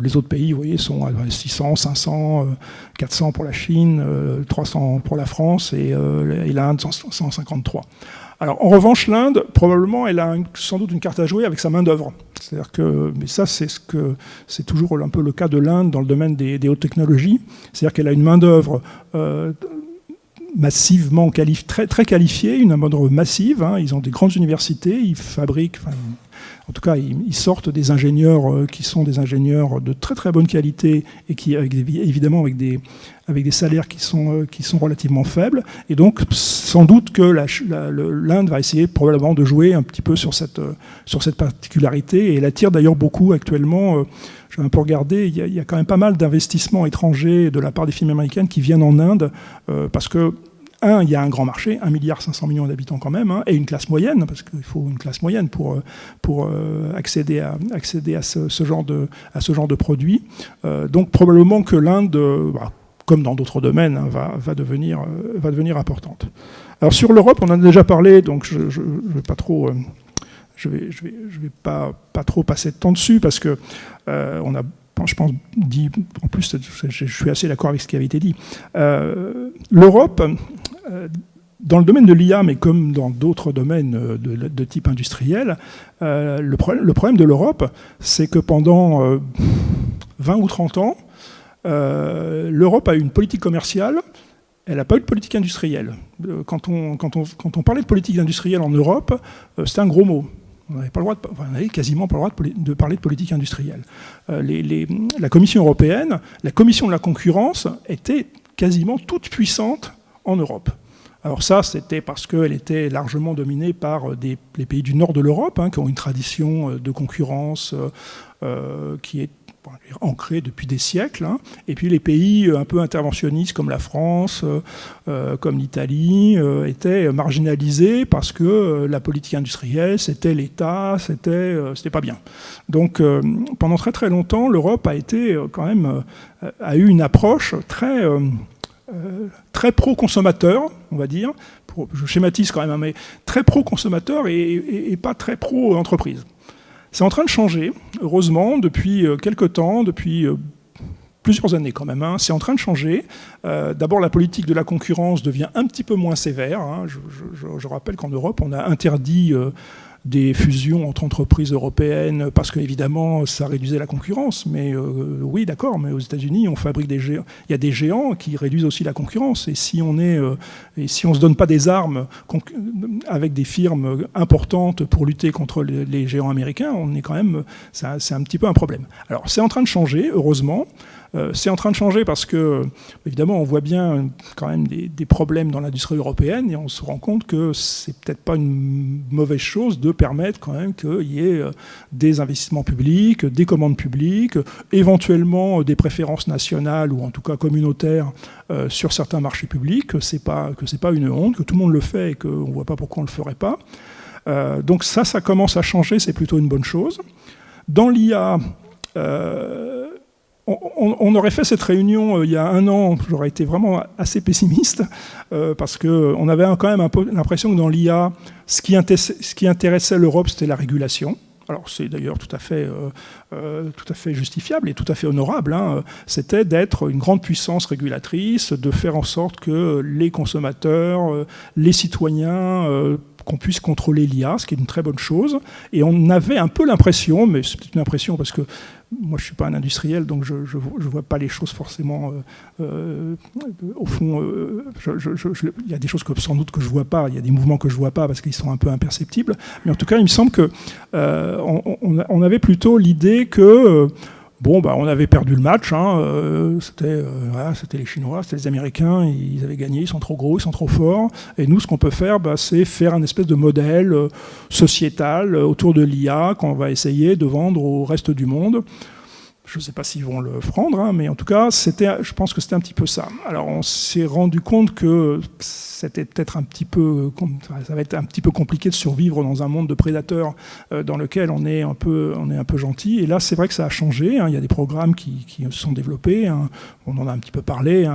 Les autres pays, vous voyez, sont à 600, 500, 400 pour la Chine, 300 pour la France et l'Inde, 153. Alors, en revanche, l'Inde, probablement, elle a sans doute une carte à jouer avec sa main-d'œuvre. C'est-à-dire que, mais ça, c'est toujours un peu le cas de l'Inde dans le domaine des hautes technologies. C'est-à-dire qu'elle a une main-d'œuvre massivement très, très qualifiée, une main-d'œuvre massive. Ils ont des grandes universités, ils fabriquent. En tout cas, ils sortent des ingénieurs qui sont des ingénieurs de très très bonne qualité et qui, évidemment, avec des salaires qui sont relativement faibles. Et donc, sans doute que l'Inde va essayer probablement de jouer un petit peu sur cette particularité. Et elle attire d'ailleurs beaucoup actuellement. J'ai un peu regardé, il y a quand même pas mal d'investissements étrangers de la part des firmes américaines qui viennent en Inde parce que il y a un grand marché, 1,5 milliard d'habitants quand même, et une classe moyenne, parce qu'il faut une classe moyenne pour accéder à ce genre de produits. Donc probablement que l'Inde, comme dans d'autres domaines, va devenir importante. Alors sur l'Europe, on en a déjà parlé, donc je vais pas trop... Je vais pas trop passer de temps dessus, parce que on a, je pense, dit, en plus, je suis assez d'accord avec ce qui avait été dit. L'Europe, dans le domaine de l'IA, mais comme dans d'autres domaines de type industriel, le problème de l'Europe, c'est que pendant 20 ou 30 ans, l'Europe a eu une politique commerciale, elle n'a pas eu de politique industrielle. Quand on parlait de politique industrielle en Europe, c'était un gros mot. On n'avait quasiment pas le droit de parler de politique industrielle. La Commission européenne, la Commission de la concurrence, était quasiment toute puissante en Europe. Alors ça, c'était parce qu'elle était largement dominée par les pays du nord de l'Europe, qui ont une tradition de concurrence qui est ancrée depuis des siècles. Et puis les pays un peu interventionnistes comme la France, comme l'Italie, étaient marginalisés parce que la politique industrielle, c'était l'État, c'était pas bien. Donc pendant très très longtemps, l'Europe a été quand même a eu une approche très pro-consommateur, on va dire, je schématise quand même, mais très pro-consommateur et pas très pro-entreprise. C'est en train de changer, heureusement, depuis quelque temps, depuis plusieurs années quand même. C'est en train de changer. D'abord, la politique de la concurrence devient un petit peu moins sévère. Je rappelle qu'en Europe, on a interdit des fusions entre entreprises européennes parce qu'évidemment, ça réduisait la concurrence. Mais oui, d'accord, mais aux États-Unis, on fabrique des géants. Il y a des géants qui réduisent aussi la concurrence. Et si on se donne pas des armes avec des firmes importantes pour lutter contre les géants américains, on est quand même, c'est un petit peu un problème. Alors, c'est en train de changer, heureusement. C'est en train de changer parce que, évidemment, on voit bien quand même des problèmes dans l'industrie européenne et on se rend compte que c'est peut-être pas une mauvaise chose de permettre quand même qu'il y ait des investissements publics, des commandes publiques, éventuellement des préférences nationales ou en tout cas communautaires sur certains marchés publics, que c'est pas une honte, que tout le monde le fait et qu'on ne voit pas pourquoi on ne le ferait pas. Donc ça commence à changer, c'est plutôt une bonne chose. Dans l'IA... On aurait fait cette réunion il y a un an, j'aurais été vraiment assez pessimiste, parce qu'on avait quand même un peu l'impression que dans l'IA, ce qui intéressait l'Europe, c'était la régulation. Alors c'est d'ailleurs tout à fait justifiable et tout à fait honorable. C'était d'être une grande puissance régulatrice, de faire en sorte que les consommateurs, les citoyens... qu'on puisse contrôler l'IA, ce qui est une très bonne chose. Et on avait un peu l'impression, mais c'est peut-être une impression parce que moi je ne suis pas un industriel, donc je ne vois pas les choses forcément... au fond, il y a des choses sans doute que je ne vois pas, il y a des mouvements que je ne vois pas parce qu'ils sont un peu imperceptibles. Mais en tout cas, il me semble qu'on avait plutôt l'idée que... Bon, on avait perdu le match, c'était les Chinois, c'était les Américains, ils avaient gagné, ils sont trop gros, ils sont trop forts. Et nous, ce qu'on peut faire, c'est faire un espèce de modèle sociétal autour de l'IA qu'on va essayer de vendre au reste du monde. Je ne sais pas s'ils vont le prendre, mais en tout cas, je pense que c'était un petit peu ça. Alors, on s'est rendu compte que c'était peut-être ça va être un petit peu compliqué de survivre dans un monde de prédateurs dans lequel on est un peu gentil. Et là, c'est vrai que ça a changé. Il y a des programmes qui se sont développés. On en a un petit peu parlé.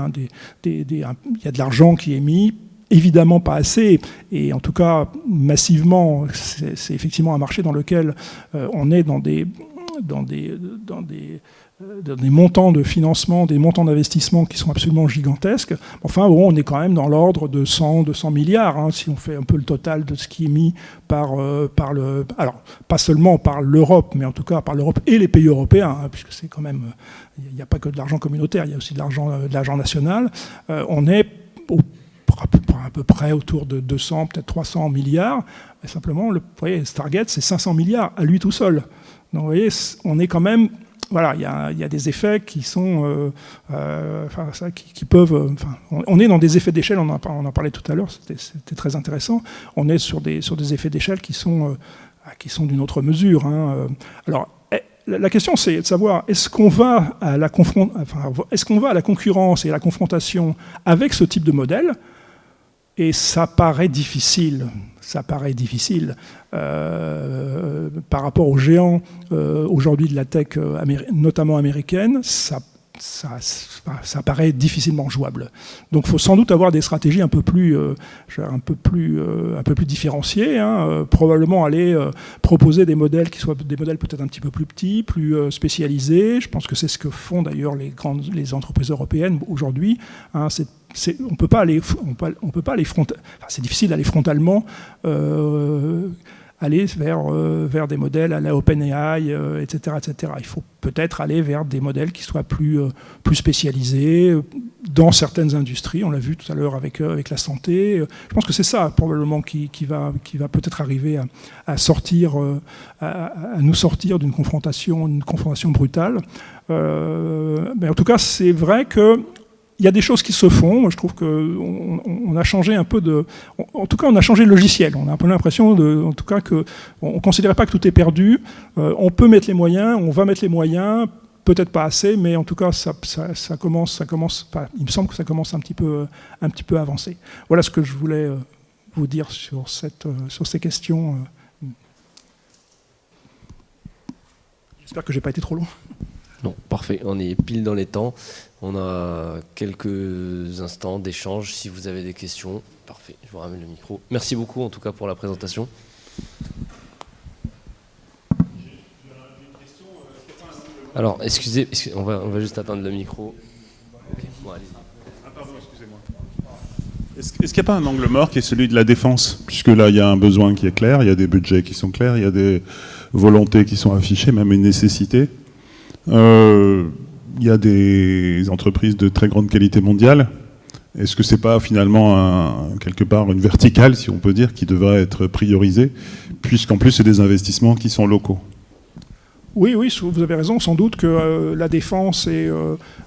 Il y a de l'argent qui est mis. Évidemment pas assez, et en tout cas massivement, c'est effectivement un marché dans lequel on est dans des montants de financement, des montants d'investissement qui sont absolument gigantesques. Enfin, bon, on est quand même dans l'ordre de 200 milliards, si on fait un peu le total de ce qui est mis alors, pas seulement par l'Europe, mais en tout cas par l'Europe et les pays européens, puisque c'est quand même, il n'y a pas que de l'argent communautaire, il y a aussi de l'argent national. On est à peu près autour de 200, peut-être 300 milliards. Et simplement, vous voyez, Stargate, c'est 500 milliards à lui tout seul. Donc, vous voyez, on est quand même... Voilà, il y a des effets qui sont... qui peuvent... on est dans des effets d'échelle, on en parlait tout à l'heure, c'était très intéressant. On est sur des effets d'échelle qui sont d'une autre mesure. Alors, la question, c'est de savoir, est-ce qu'on va à la concurrence et à la confrontation avec ce type de modèle? Et ça paraît difficile. Par rapport aux géants aujourd'hui de la tech, notamment américaine, ça paraît difficilement jouable. Donc il faut sans doute avoir des stratégies un peu plus différenciées, probablement aller proposer des modèles qui soient des modèles peut-être un petit peu plus petits, plus spécialisés. Je pense que c'est ce que font d'ailleurs les entreprises européennes aujourd'hui. On peut pas aller c'est difficile d'aller frontalement aller vers des modèles à la OpenAI, etc., etc. Il faut peut-être aller vers des modèles qui soient plus spécialisés dans certaines industries. On l'a vu tout à l'heure avec la santé. Je pense que c'est ça probablement qui va peut-être arriver à nous sortir d'une confrontation brutale. Mais en tout cas, c'est vrai que il y a des choses qui se font. Moi, je trouve qu'on a changé un peu en tout cas, on a changé le logiciel. On a un peu l'impression, en tout cas, qu'on ne considérait pas que tout est perdu. On peut mettre les moyens, on va mettre les moyens, peut-être pas assez, mais en tout cas, ça commence. Enfin, il me semble que ça commence un petit peu à avancer. Voilà ce que je voulais vous dire sur ces questions. J'espère que j'ai pas été trop long. Non, parfait. On est pile dans les temps. On a quelques instants d'échange. Si vous avez des questions, parfait, je vous ramène le micro. Merci beaucoup en tout cas pour la présentation. Alors, excusez, on va juste attendre le micro. Okay. Bon, allez-y. Ah, pardon, excusez-moi. Est-ce qu'il n'y a pas un angle mort qui est celui de la défense? Puisque là, il y a un besoin qui est clair, il y a des budgets qui sont clairs, il y a des volontés qui sont affichées, même une nécessité. Il y a des entreprises de très grande qualité mondiale. Est-ce que c'est pas finalement quelque part une verticale, si on peut dire, qui devrait être priorisée, puisqu'en plus c'est des investissements qui sont locaux? Oui, vous avez raison, sans doute que la défense et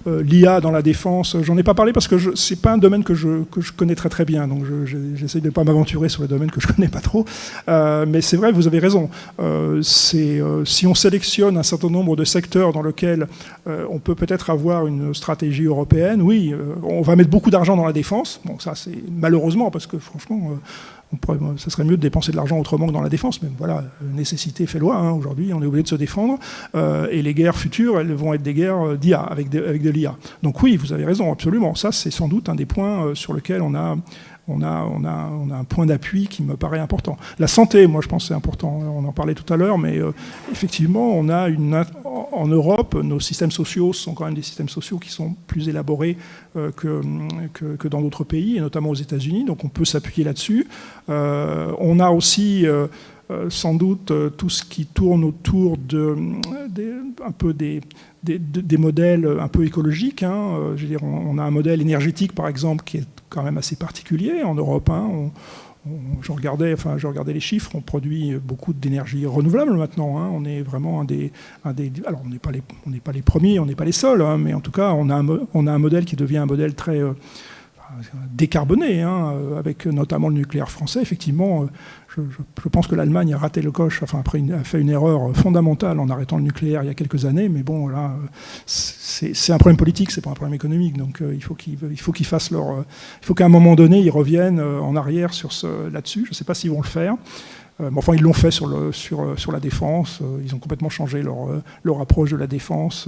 l'IA dans la défense, j'en ai pas parlé parce que c'est pas un domaine que je connais très bien, donc j'essaie de ne pas m'aventurer sur les domaines que je connais pas trop, mais c'est vrai, vous avez raison. Si on sélectionne un certain nombre de secteurs dans lesquels on peut peut-être avoir une stratégie européenne, oui, on va mettre beaucoup d'argent dans la défense, bon ça c'est malheureusement parce que franchement... ça serait mieux de dépenser de l'argent autrement que dans la défense, mais voilà, nécessité fait loi. Aujourd'hui, on est obligé de se défendre. Et les guerres futures, elles vont être des guerres d'IA, avec de l'IA. Donc oui, vous avez raison, absolument. Ça, c'est sans doute un des points sur lesquels on a un point d'appui qui me paraît important. La santé, moi, je pense que c'est important. On en parlait tout à l'heure, mais effectivement, on a en Europe, nos systèmes sociaux sont quand même des systèmes sociaux qui sont plus élaborés que dans d'autres pays, et notamment aux États-Unis. Donc, on peut s'appuyer là-dessus. On a aussi sans doute tout ce qui tourne autour un peu des modèles un peu écologiques. Je veux dire, on a un modèle énergétique, par exemple, qui est quand même assez particulier en Europe. je regardais les chiffres, on produit beaucoup d'énergie renouvelable maintenant. Hein. On est vraiment alors on n'est pas les premiers, on n'est pas les seuls, hein, mais en tout cas on a un modèle qui devient un modèle très décarboné, hein, avec notamment le nucléaire français. Effectivement, je pense que l'Allemagne a raté le coche, enfin après a fait une erreur fondamentale en arrêtant le nucléaire il y a quelques années, mais bon là c'est un problème politique, c'est pas un problème économique, donc il faut qu'ils fassent il faut qu'à un moment donné ils reviennent en arrière là-dessus. Je ne sais pas s'ils vont le faire. Mais enfin, ils l'ont fait sur la défense. Ils ont complètement changé leur approche de la défense.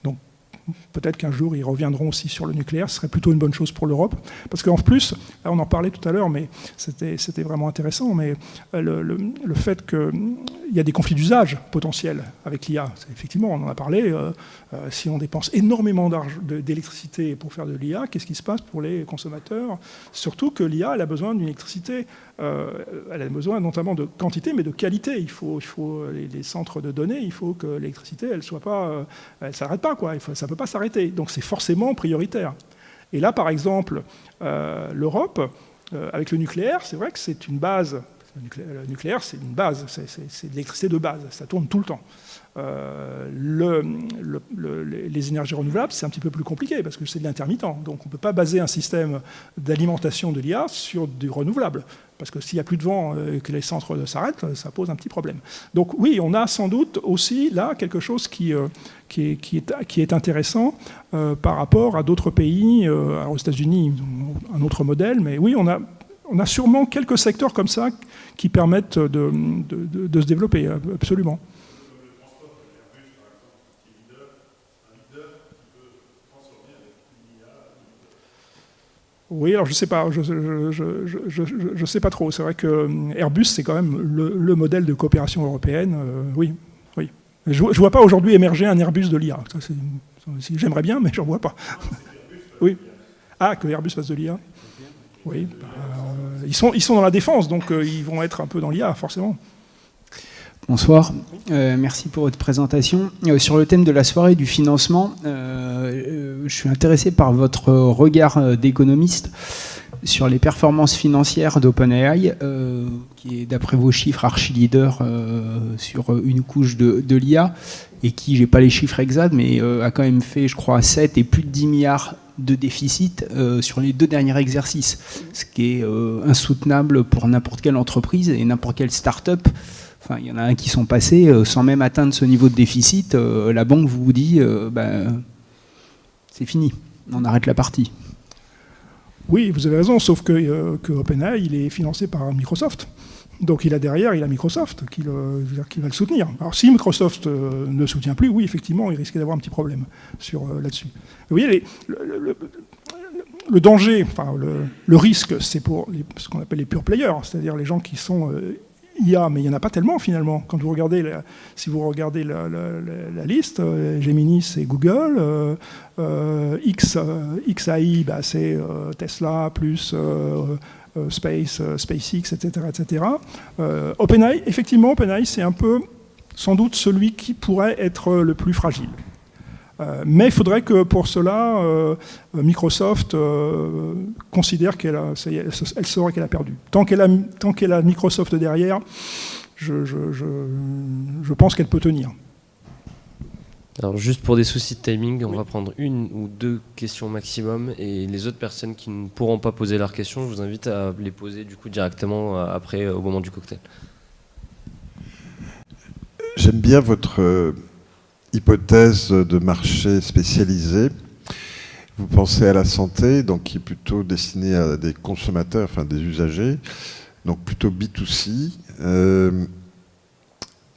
Donc peut-être qu'un jour, ils reviendront aussi sur le nucléaire. Ce serait plutôt une bonne chose pour l'Europe. Parce qu'en plus, là, on en parlait tout à l'heure, mais c'était vraiment intéressant, mais le fait qu'il y a des conflits d'usage potentiels avec l'IA, effectivement, on en a parlé, si on dépense énormément d'électricité pour faire de l'IA, qu'est-ce qui se passe pour les consommateurs? Surtout que l'IA, elle a besoin d'une électricité, elle a besoin notamment de quantité, mais de qualité. Il faut les centres de données, il faut que l'électricité, elle s'arrête pas, quoi. Ça peut pas s'arrêter. Donc c'est forcément prioritaire. Et là, par exemple, l'Europe, avec le nucléaire, c'est vrai que c'est une base. Le nucléaire, c'est une base, c'est de l'électricité de base, ça tourne tout le temps. Les énergies renouvelables, c'est un petit peu plus compliqué parce que c'est de l'intermittent. Donc on ne peut pas baser un système d'alimentation de l'IA sur du renouvelable. Parce que s'il n'y a plus de vent et que les centres s'arrêtent, ça pose un petit problème. Donc oui, on a sans doute aussi là quelque chose qui est intéressant par rapport à d'autres pays. Aux États-Unis, un autre modèle, mais oui, on a sûrement quelques secteurs comme ça qui permettent de se développer, absolument. Oui, alors je sais pas, je sais pas trop. C'est vrai que Airbus, c'est quand même le modèle de coopération européenne. Oui. Je vois pas aujourd'hui émerger un Airbus de l'IA. J'aimerais bien, mais j'en vois pas. Oui. Ah, que Airbus fasse de l'IA. Oui. Ils sont dans la défense, donc ils vont être un peu dans l'IA, forcément. Bonsoir, merci pour votre présentation. Sur le thème de la soirée du financement, je suis intéressé par votre regard d'économiste sur les performances financières d'OpenAI, qui est d'après vos chiffres archi-leader sur une couche de l'IA, et qui, j'ai pas les chiffres exacts, mais a quand même fait, je crois, 7 et plus de 10 milliards de déficit sur les 2 derniers exercices, ce qui est insoutenable pour n'importe quelle entreprise et n'importe quelle start-up. Enfin, il y en a un qui sont passés sans même atteindre ce niveau de déficit. La banque vous dit c'est fini, on arrête la partie. Oui, vous avez raison, sauf que OpenAI, il est financé par Microsoft. Donc derrière, il a Microsoft qui va le soutenir. Alors si Microsoft ne soutient plus, oui, effectivement, il risque d'avoir un petit problème là-dessus. Vous voyez, le danger, enfin le risque, c'est pour ce qu'on appelle les pure players, c'est-à-dire les gens qui sont IA, mais il n'y en a pas tellement finalement. Quand vous regardez, si vous regardez la liste, Gemini c'est Google, XAI c'est Tesla plus SpaceX, etc. OpenAI, effectivement, OpenAI c'est un peu sans doute celui qui pourrait être le plus fragile. Mais il faudrait que pour cela, Microsoft considère elle saurait qu'elle a perdu. Tant qu'elle a Microsoft derrière, je pense qu'elle peut tenir. Alors juste pour des soucis de timing, on va prendre 1 ou 2 questions maximum, et les autres personnes qui ne pourront pas poser leurs questions, je vous invite à les poser du coup directement après, au moment du cocktail. J'aime bien votre hypothèse de marché spécialisé. Vous pensez à la santé, donc qui est plutôt destinée à des consommateurs, enfin des usagers, donc plutôt B2C.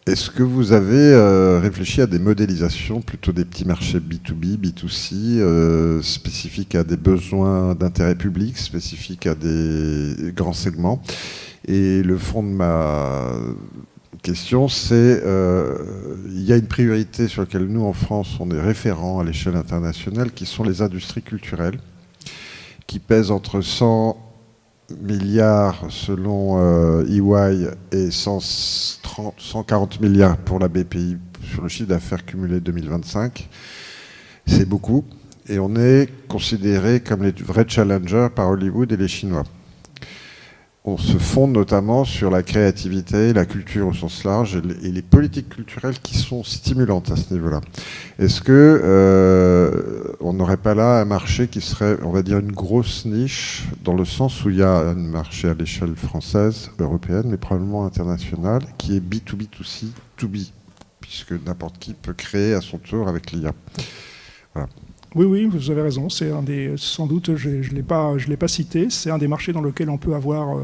Est-ce que vous avez réfléchi à des modélisations, plutôt des petits marchés B2B, B2C, spécifiques à des besoins d'intérêt public, spécifiques à des grands segments? Et le fond de ma question, c'est il y a une priorité sur laquelle nous, en France, on est référents à l'échelle internationale, qui sont les industries culturelles, qui pèsent entre 100 milliards selon EY et 140 milliards pour la BPI sur le chiffre d'affaires cumulé 2025. C'est beaucoup. Et on est considérés comme les vrais challengers par Hollywood et les Chinois. on se fonde notamment sur la créativité, la culture au sens large et les politiques culturelles qui sont stimulantes à ce niveau-là. Est-ce que on n'aurait pas là un marché qui serait, on va dire, une grosse niche, dans le sens où il y a un marché à l'échelle française, européenne, mais probablement internationale, qui est B2B2C, 2B, puisque n'importe qui peut créer à son tour avec l'IA. Voilà. Oui, vous avez raison. C'est un des, sans doute, je ne l'ai pas cité, c'est un des marchés dans lequel on peut avoir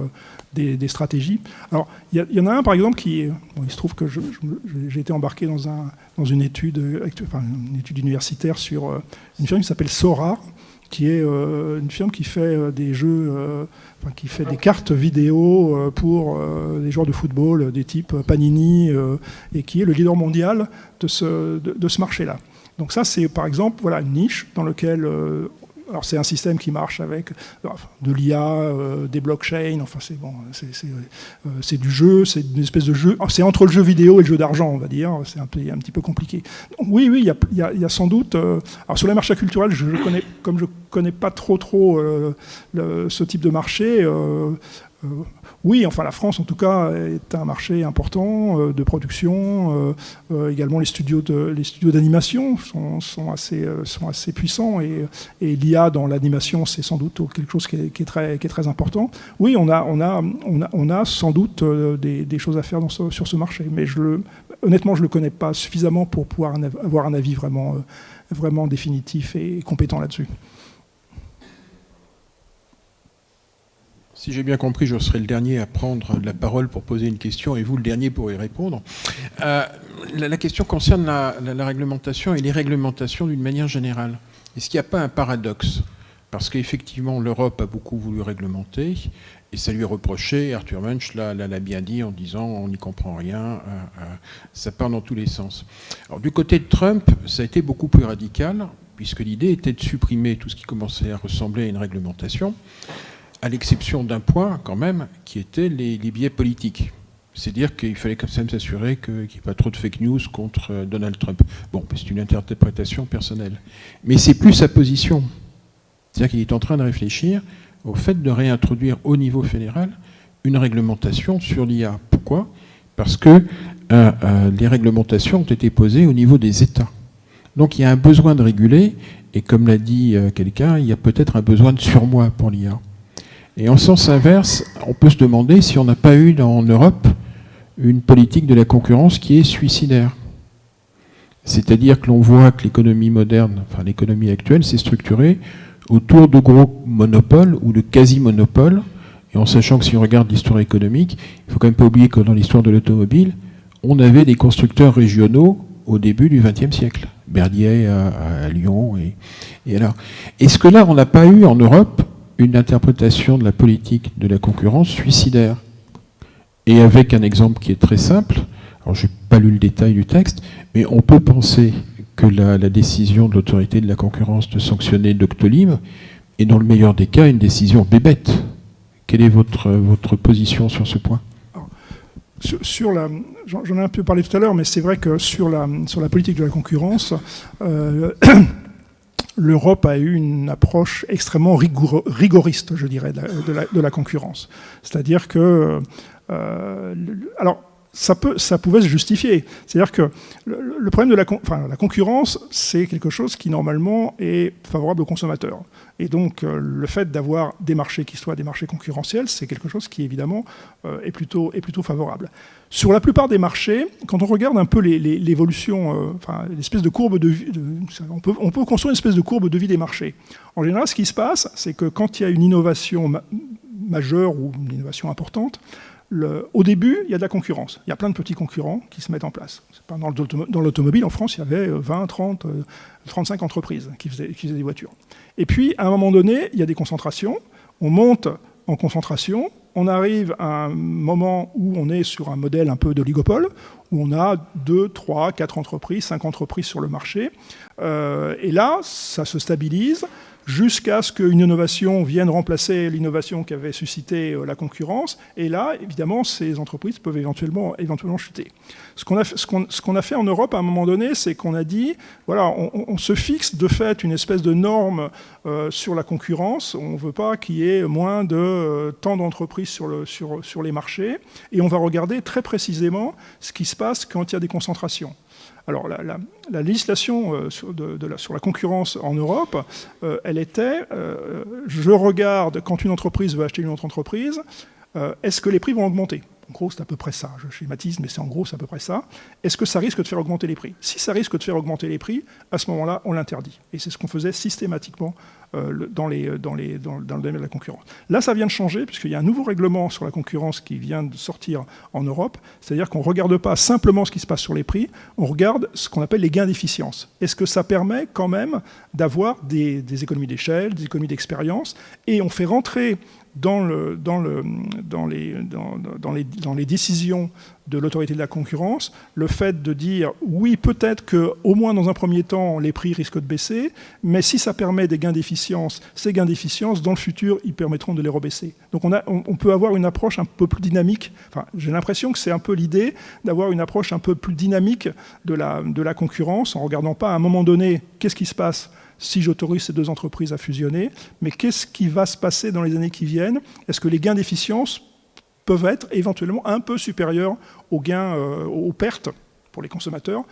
des stratégies. Alors, il y en a un, par exemple, qui est... Bon, il se trouve que j'ai été embarqué dans une étude universitaire sur une firme qui s'appelle Sora, qui est une firme qui fait des jeux, qui fait des cartes vidéo pour des joueurs de football, des types Panini, et qui est le leader mondial de ce marché-là. Donc ça, c'est par exemple une niche dans laquelle... alors c'est un système qui marche avec de l'IA, des blockchains, enfin c'est du jeu, c'est une espèce de jeu... C'est entre le jeu vidéo et le jeu d'argent, on va dire, c'est un petit peu compliqué. Donc, oui, il y a sans doute... alors sur les marchés culturels, comme je ne connais pas trop ce type de marché... oui, enfin la France en tout cas est un marché important de production. Également les studios d'animation sont assez puissants et l'IA dans l'animation c'est sans doute quelque chose qui est très important. Oui, on a sans doute des choses à faire sur ce marché, mais honnêtement je le connais pas suffisamment pour pouvoir avoir un avis vraiment définitif et compétent là-dessus. Si j'ai bien compris, je serai le dernier à prendre la parole pour poser une question et vous le dernier pour y répondre. La question concerne la réglementation et les réglementations d'une manière générale. Est-ce qu'il n'y a pas un paradoxe ? Parce qu'effectivement, l'Europe a beaucoup voulu réglementer et ça lui est reproché. Arthur Munch l'a bien dit en disant on n'y comprend rien, ça part dans tous les sens. Alors, du côté de Trump, ça a été beaucoup plus radical puisque l'idée était de supprimer tout ce qui commençait à ressembler à une réglementation, à l'exception d'un point, quand même, qui était les biais politiques. C'est-à-dire qu'il fallait quand même s'assurer qu'il n'y ait pas trop de fake news contre Donald Trump. Bon, c'est une interprétation personnelle. Mais c'est plus sa position. C'est-à-dire qu'il est en train de réfléchir au fait de réintroduire au niveau fédéral une réglementation sur l'IA. Pourquoi ? Parce que les réglementations ont été posées au niveau des États. Donc il y a un besoin de réguler, et comme l'a dit quelqu'un, il y a peut-être un besoin de surmoi pour l'IA. Et en sens inverse, on peut se demander si on n'a pas eu en Europe une politique de la concurrence qui est suicidaire. C'est-à-dire que l'on voit que l'économie moderne, enfin l'économie actuelle, s'est structurée autour de gros monopoles ou de quasi-monopoles. Et en sachant que si on regarde l'histoire économique, il ne faut quand même pas oublier que dans l'histoire de l'automobile, on avait des constructeurs régionaux au début du XXe siècle. Berliet à Lyon. Et alors, est-ce que là, on n'a pas eu en Europe une interprétation de la politique de la concurrence suicidaire? Et avec un exemple qui est très simple, alors je n'ai pas lu le détail du texte, mais on peut penser que la décision de l'autorité de la concurrence de sanctionner Doctolib est dans le meilleur des cas une décision bébête. Quelle est votre position sur ce point? J'en ai un peu parlé tout à l'heure, mais c'est vrai que sur la politique de la concurrence, l'Europe a eu une approche extrêmement rigoriste, je dirais, de la concurrence. C'est-à-dire que... alors, ça pouvait se justifier. C'est-à-dire que le problème de la concurrence, c'est quelque chose qui, normalement, est favorable aux consommateurs. Et donc, le fait d'avoir des marchés qui soient des marchés concurrentiels, c'est quelque chose qui, évidemment, est plutôt favorable. Sur la plupart des marchés, quand on regarde un peu l'évolution, l'espèce de courbe de vie, on peut construire une espèce de courbe de vie des marchés. En général, ce qui se passe, c'est que quand il y a une innovation majeure ou une innovation importante, au début, il y a de la concurrence. Il y a plein de petits concurrents qui se mettent en place. Dans l'automobile, en France, il y avait 20, 30, 35 entreprises qui faisaient des voitures. Et puis, à un moment donné, il y a des concentrations. On monte en concentration. On arrive à un moment où on est sur un modèle un peu d'oligopole, où on a 2, 3, 4 entreprises, 5 entreprises sur le marché. Et là, ça se stabilise jusqu'à ce qu'une innovation vienne remplacer l'innovation qui avait suscité la concurrence. Et là, évidemment, ces entreprises peuvent éventuellement chuter. Ce qu'on a fait en Europe à un moment donné, c'est qu'on a dit, voilà, on se fixe de fait une espèce de norme sur la concurrence. On ne veut pas qu'il y ait moins de tant d'entreprises sur les marchés. Et on va regarder très précisément ce qui se passe quand il y a des concentrations. Alors, la législation sur la concurrence en Europe, elle était, je regarde quand une entreprise veut acheter une autre entreprise, est-ce que les prix vont augmenter ? En gros, c'est à peu près ça. Je schématise, mais c'est en gros, c'est à peu près ça. Est-ce que ça risque de faire augmenter les prix ? Si ça risque de faire augmenter les prix, à ce moment-là, on l'interdit. Et c'est ce qu'on faisait systématiquement dans le domaine de la concurrence. Là, ça vient de changer, puisqu'il y a un nouveau règlement sur la concurrence qui vient de sortir en Europe. C'est-à-dire qu'on ne regarde pas simplement ce qui se passe sur les prix, on regarde ce qu'on appelle les gains d'efficience. Est-ce que ça permet quand même d'avoir des économies d'échelle, des économies d'expérience, et on fait rentrer dans les décisions de l'autorité de la concurrence, le fait de dire oui, peut-être qu'au moins dans un premier temps, les prix risquent de baisser, mais si ça permet des gains d'efficience, ces gains d'efficience, dans le futur, ils permettront de les rebaisser. Donc on peut avoir une approche un peu plus dynamique. Enfin, j'ai l'impression que c'est un peu l'idée d'avoir une approche un peu plus dynamique de la concurrence, en regardant pas à un moment donné qu'est-ce qui se passe si j'autorise ces deux entreprises à fusionner, mais qu'est-ce qui va se passer dans les années qui viennent ? Est-ce que les gains d'efficience peuvent être éventuellement un peu supérieurs aux gains, aux pertes pour les consommateurs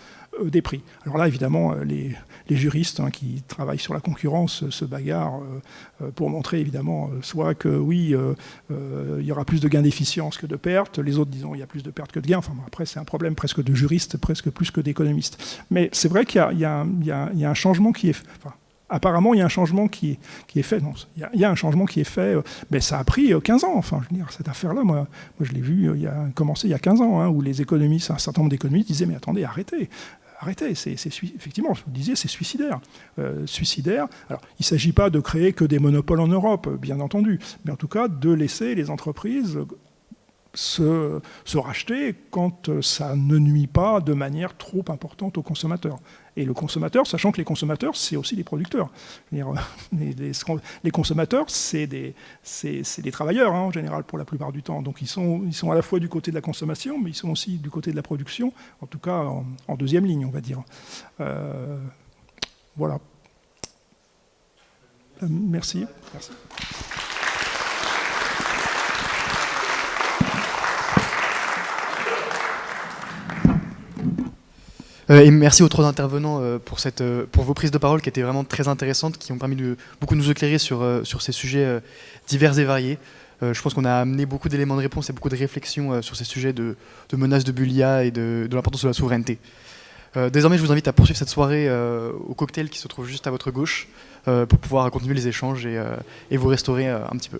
des prix ? Alors là, évidemment, les juristes qui travaillent sur la concurrence se bagarrent pour montrer, évidemment, soit que oui, il y aura plus de gains d'efficience que de pertes, les autres disons il y a plus de pertes que de gains. Enfin, après, c'est un problème presque de juriste, presque plus que d'économiste. Mais c'est vrai qu'il y a un changement qui est... Enfin, apparemment, il y a un changement qui est fait. Non, il y a un changement qui est fait, mais ça a pris 15 ans. Enfin, je veux dire, cette affaire-là, moi je l'ai vu commencer il y a 15 ans, où les économistes, un certain nombre d'économistes disaient, mais attendez, arrêtez, effectivement, je vous le disais, c'est suicidaire. Alors, il ne s'agit pas de créer que des monopoles en Europe, bien entendu, mais en tout cas de laisser les entreprises se racheter quand ça ne nuit pas de manière trop importante aux consommateurs. Et le consommateur, sachant que les consommateurs, c'est aussi les producteurs. Les consommateurs, c'est des travailleurs, en général, pour la plupart du temps. Donc ils sont à la fois du côté de la consommation, mais ils sont aussi du côté de la production, en tout cas en deuxième ligne, on va dire. Voilà. Merci. Et merci aux trois intervenants pour vos prises de parole qui étaient vraiment très intéressantes, qui ont permis de beaucoup nous éclairer sur ces sujets divers et variés. Je pense qu'on a amené beaucoup d'éléments de réponse et beaucoup de réflexions sur ces sujets de menaces de Bulia et de l'importance de la souveraineté. Désormais, je vous invite à poursuivre cette soirée au cocktail qui se trouve juste à votre gauche pour pouvoir continuer les échanges et vous restaurer un petit peu.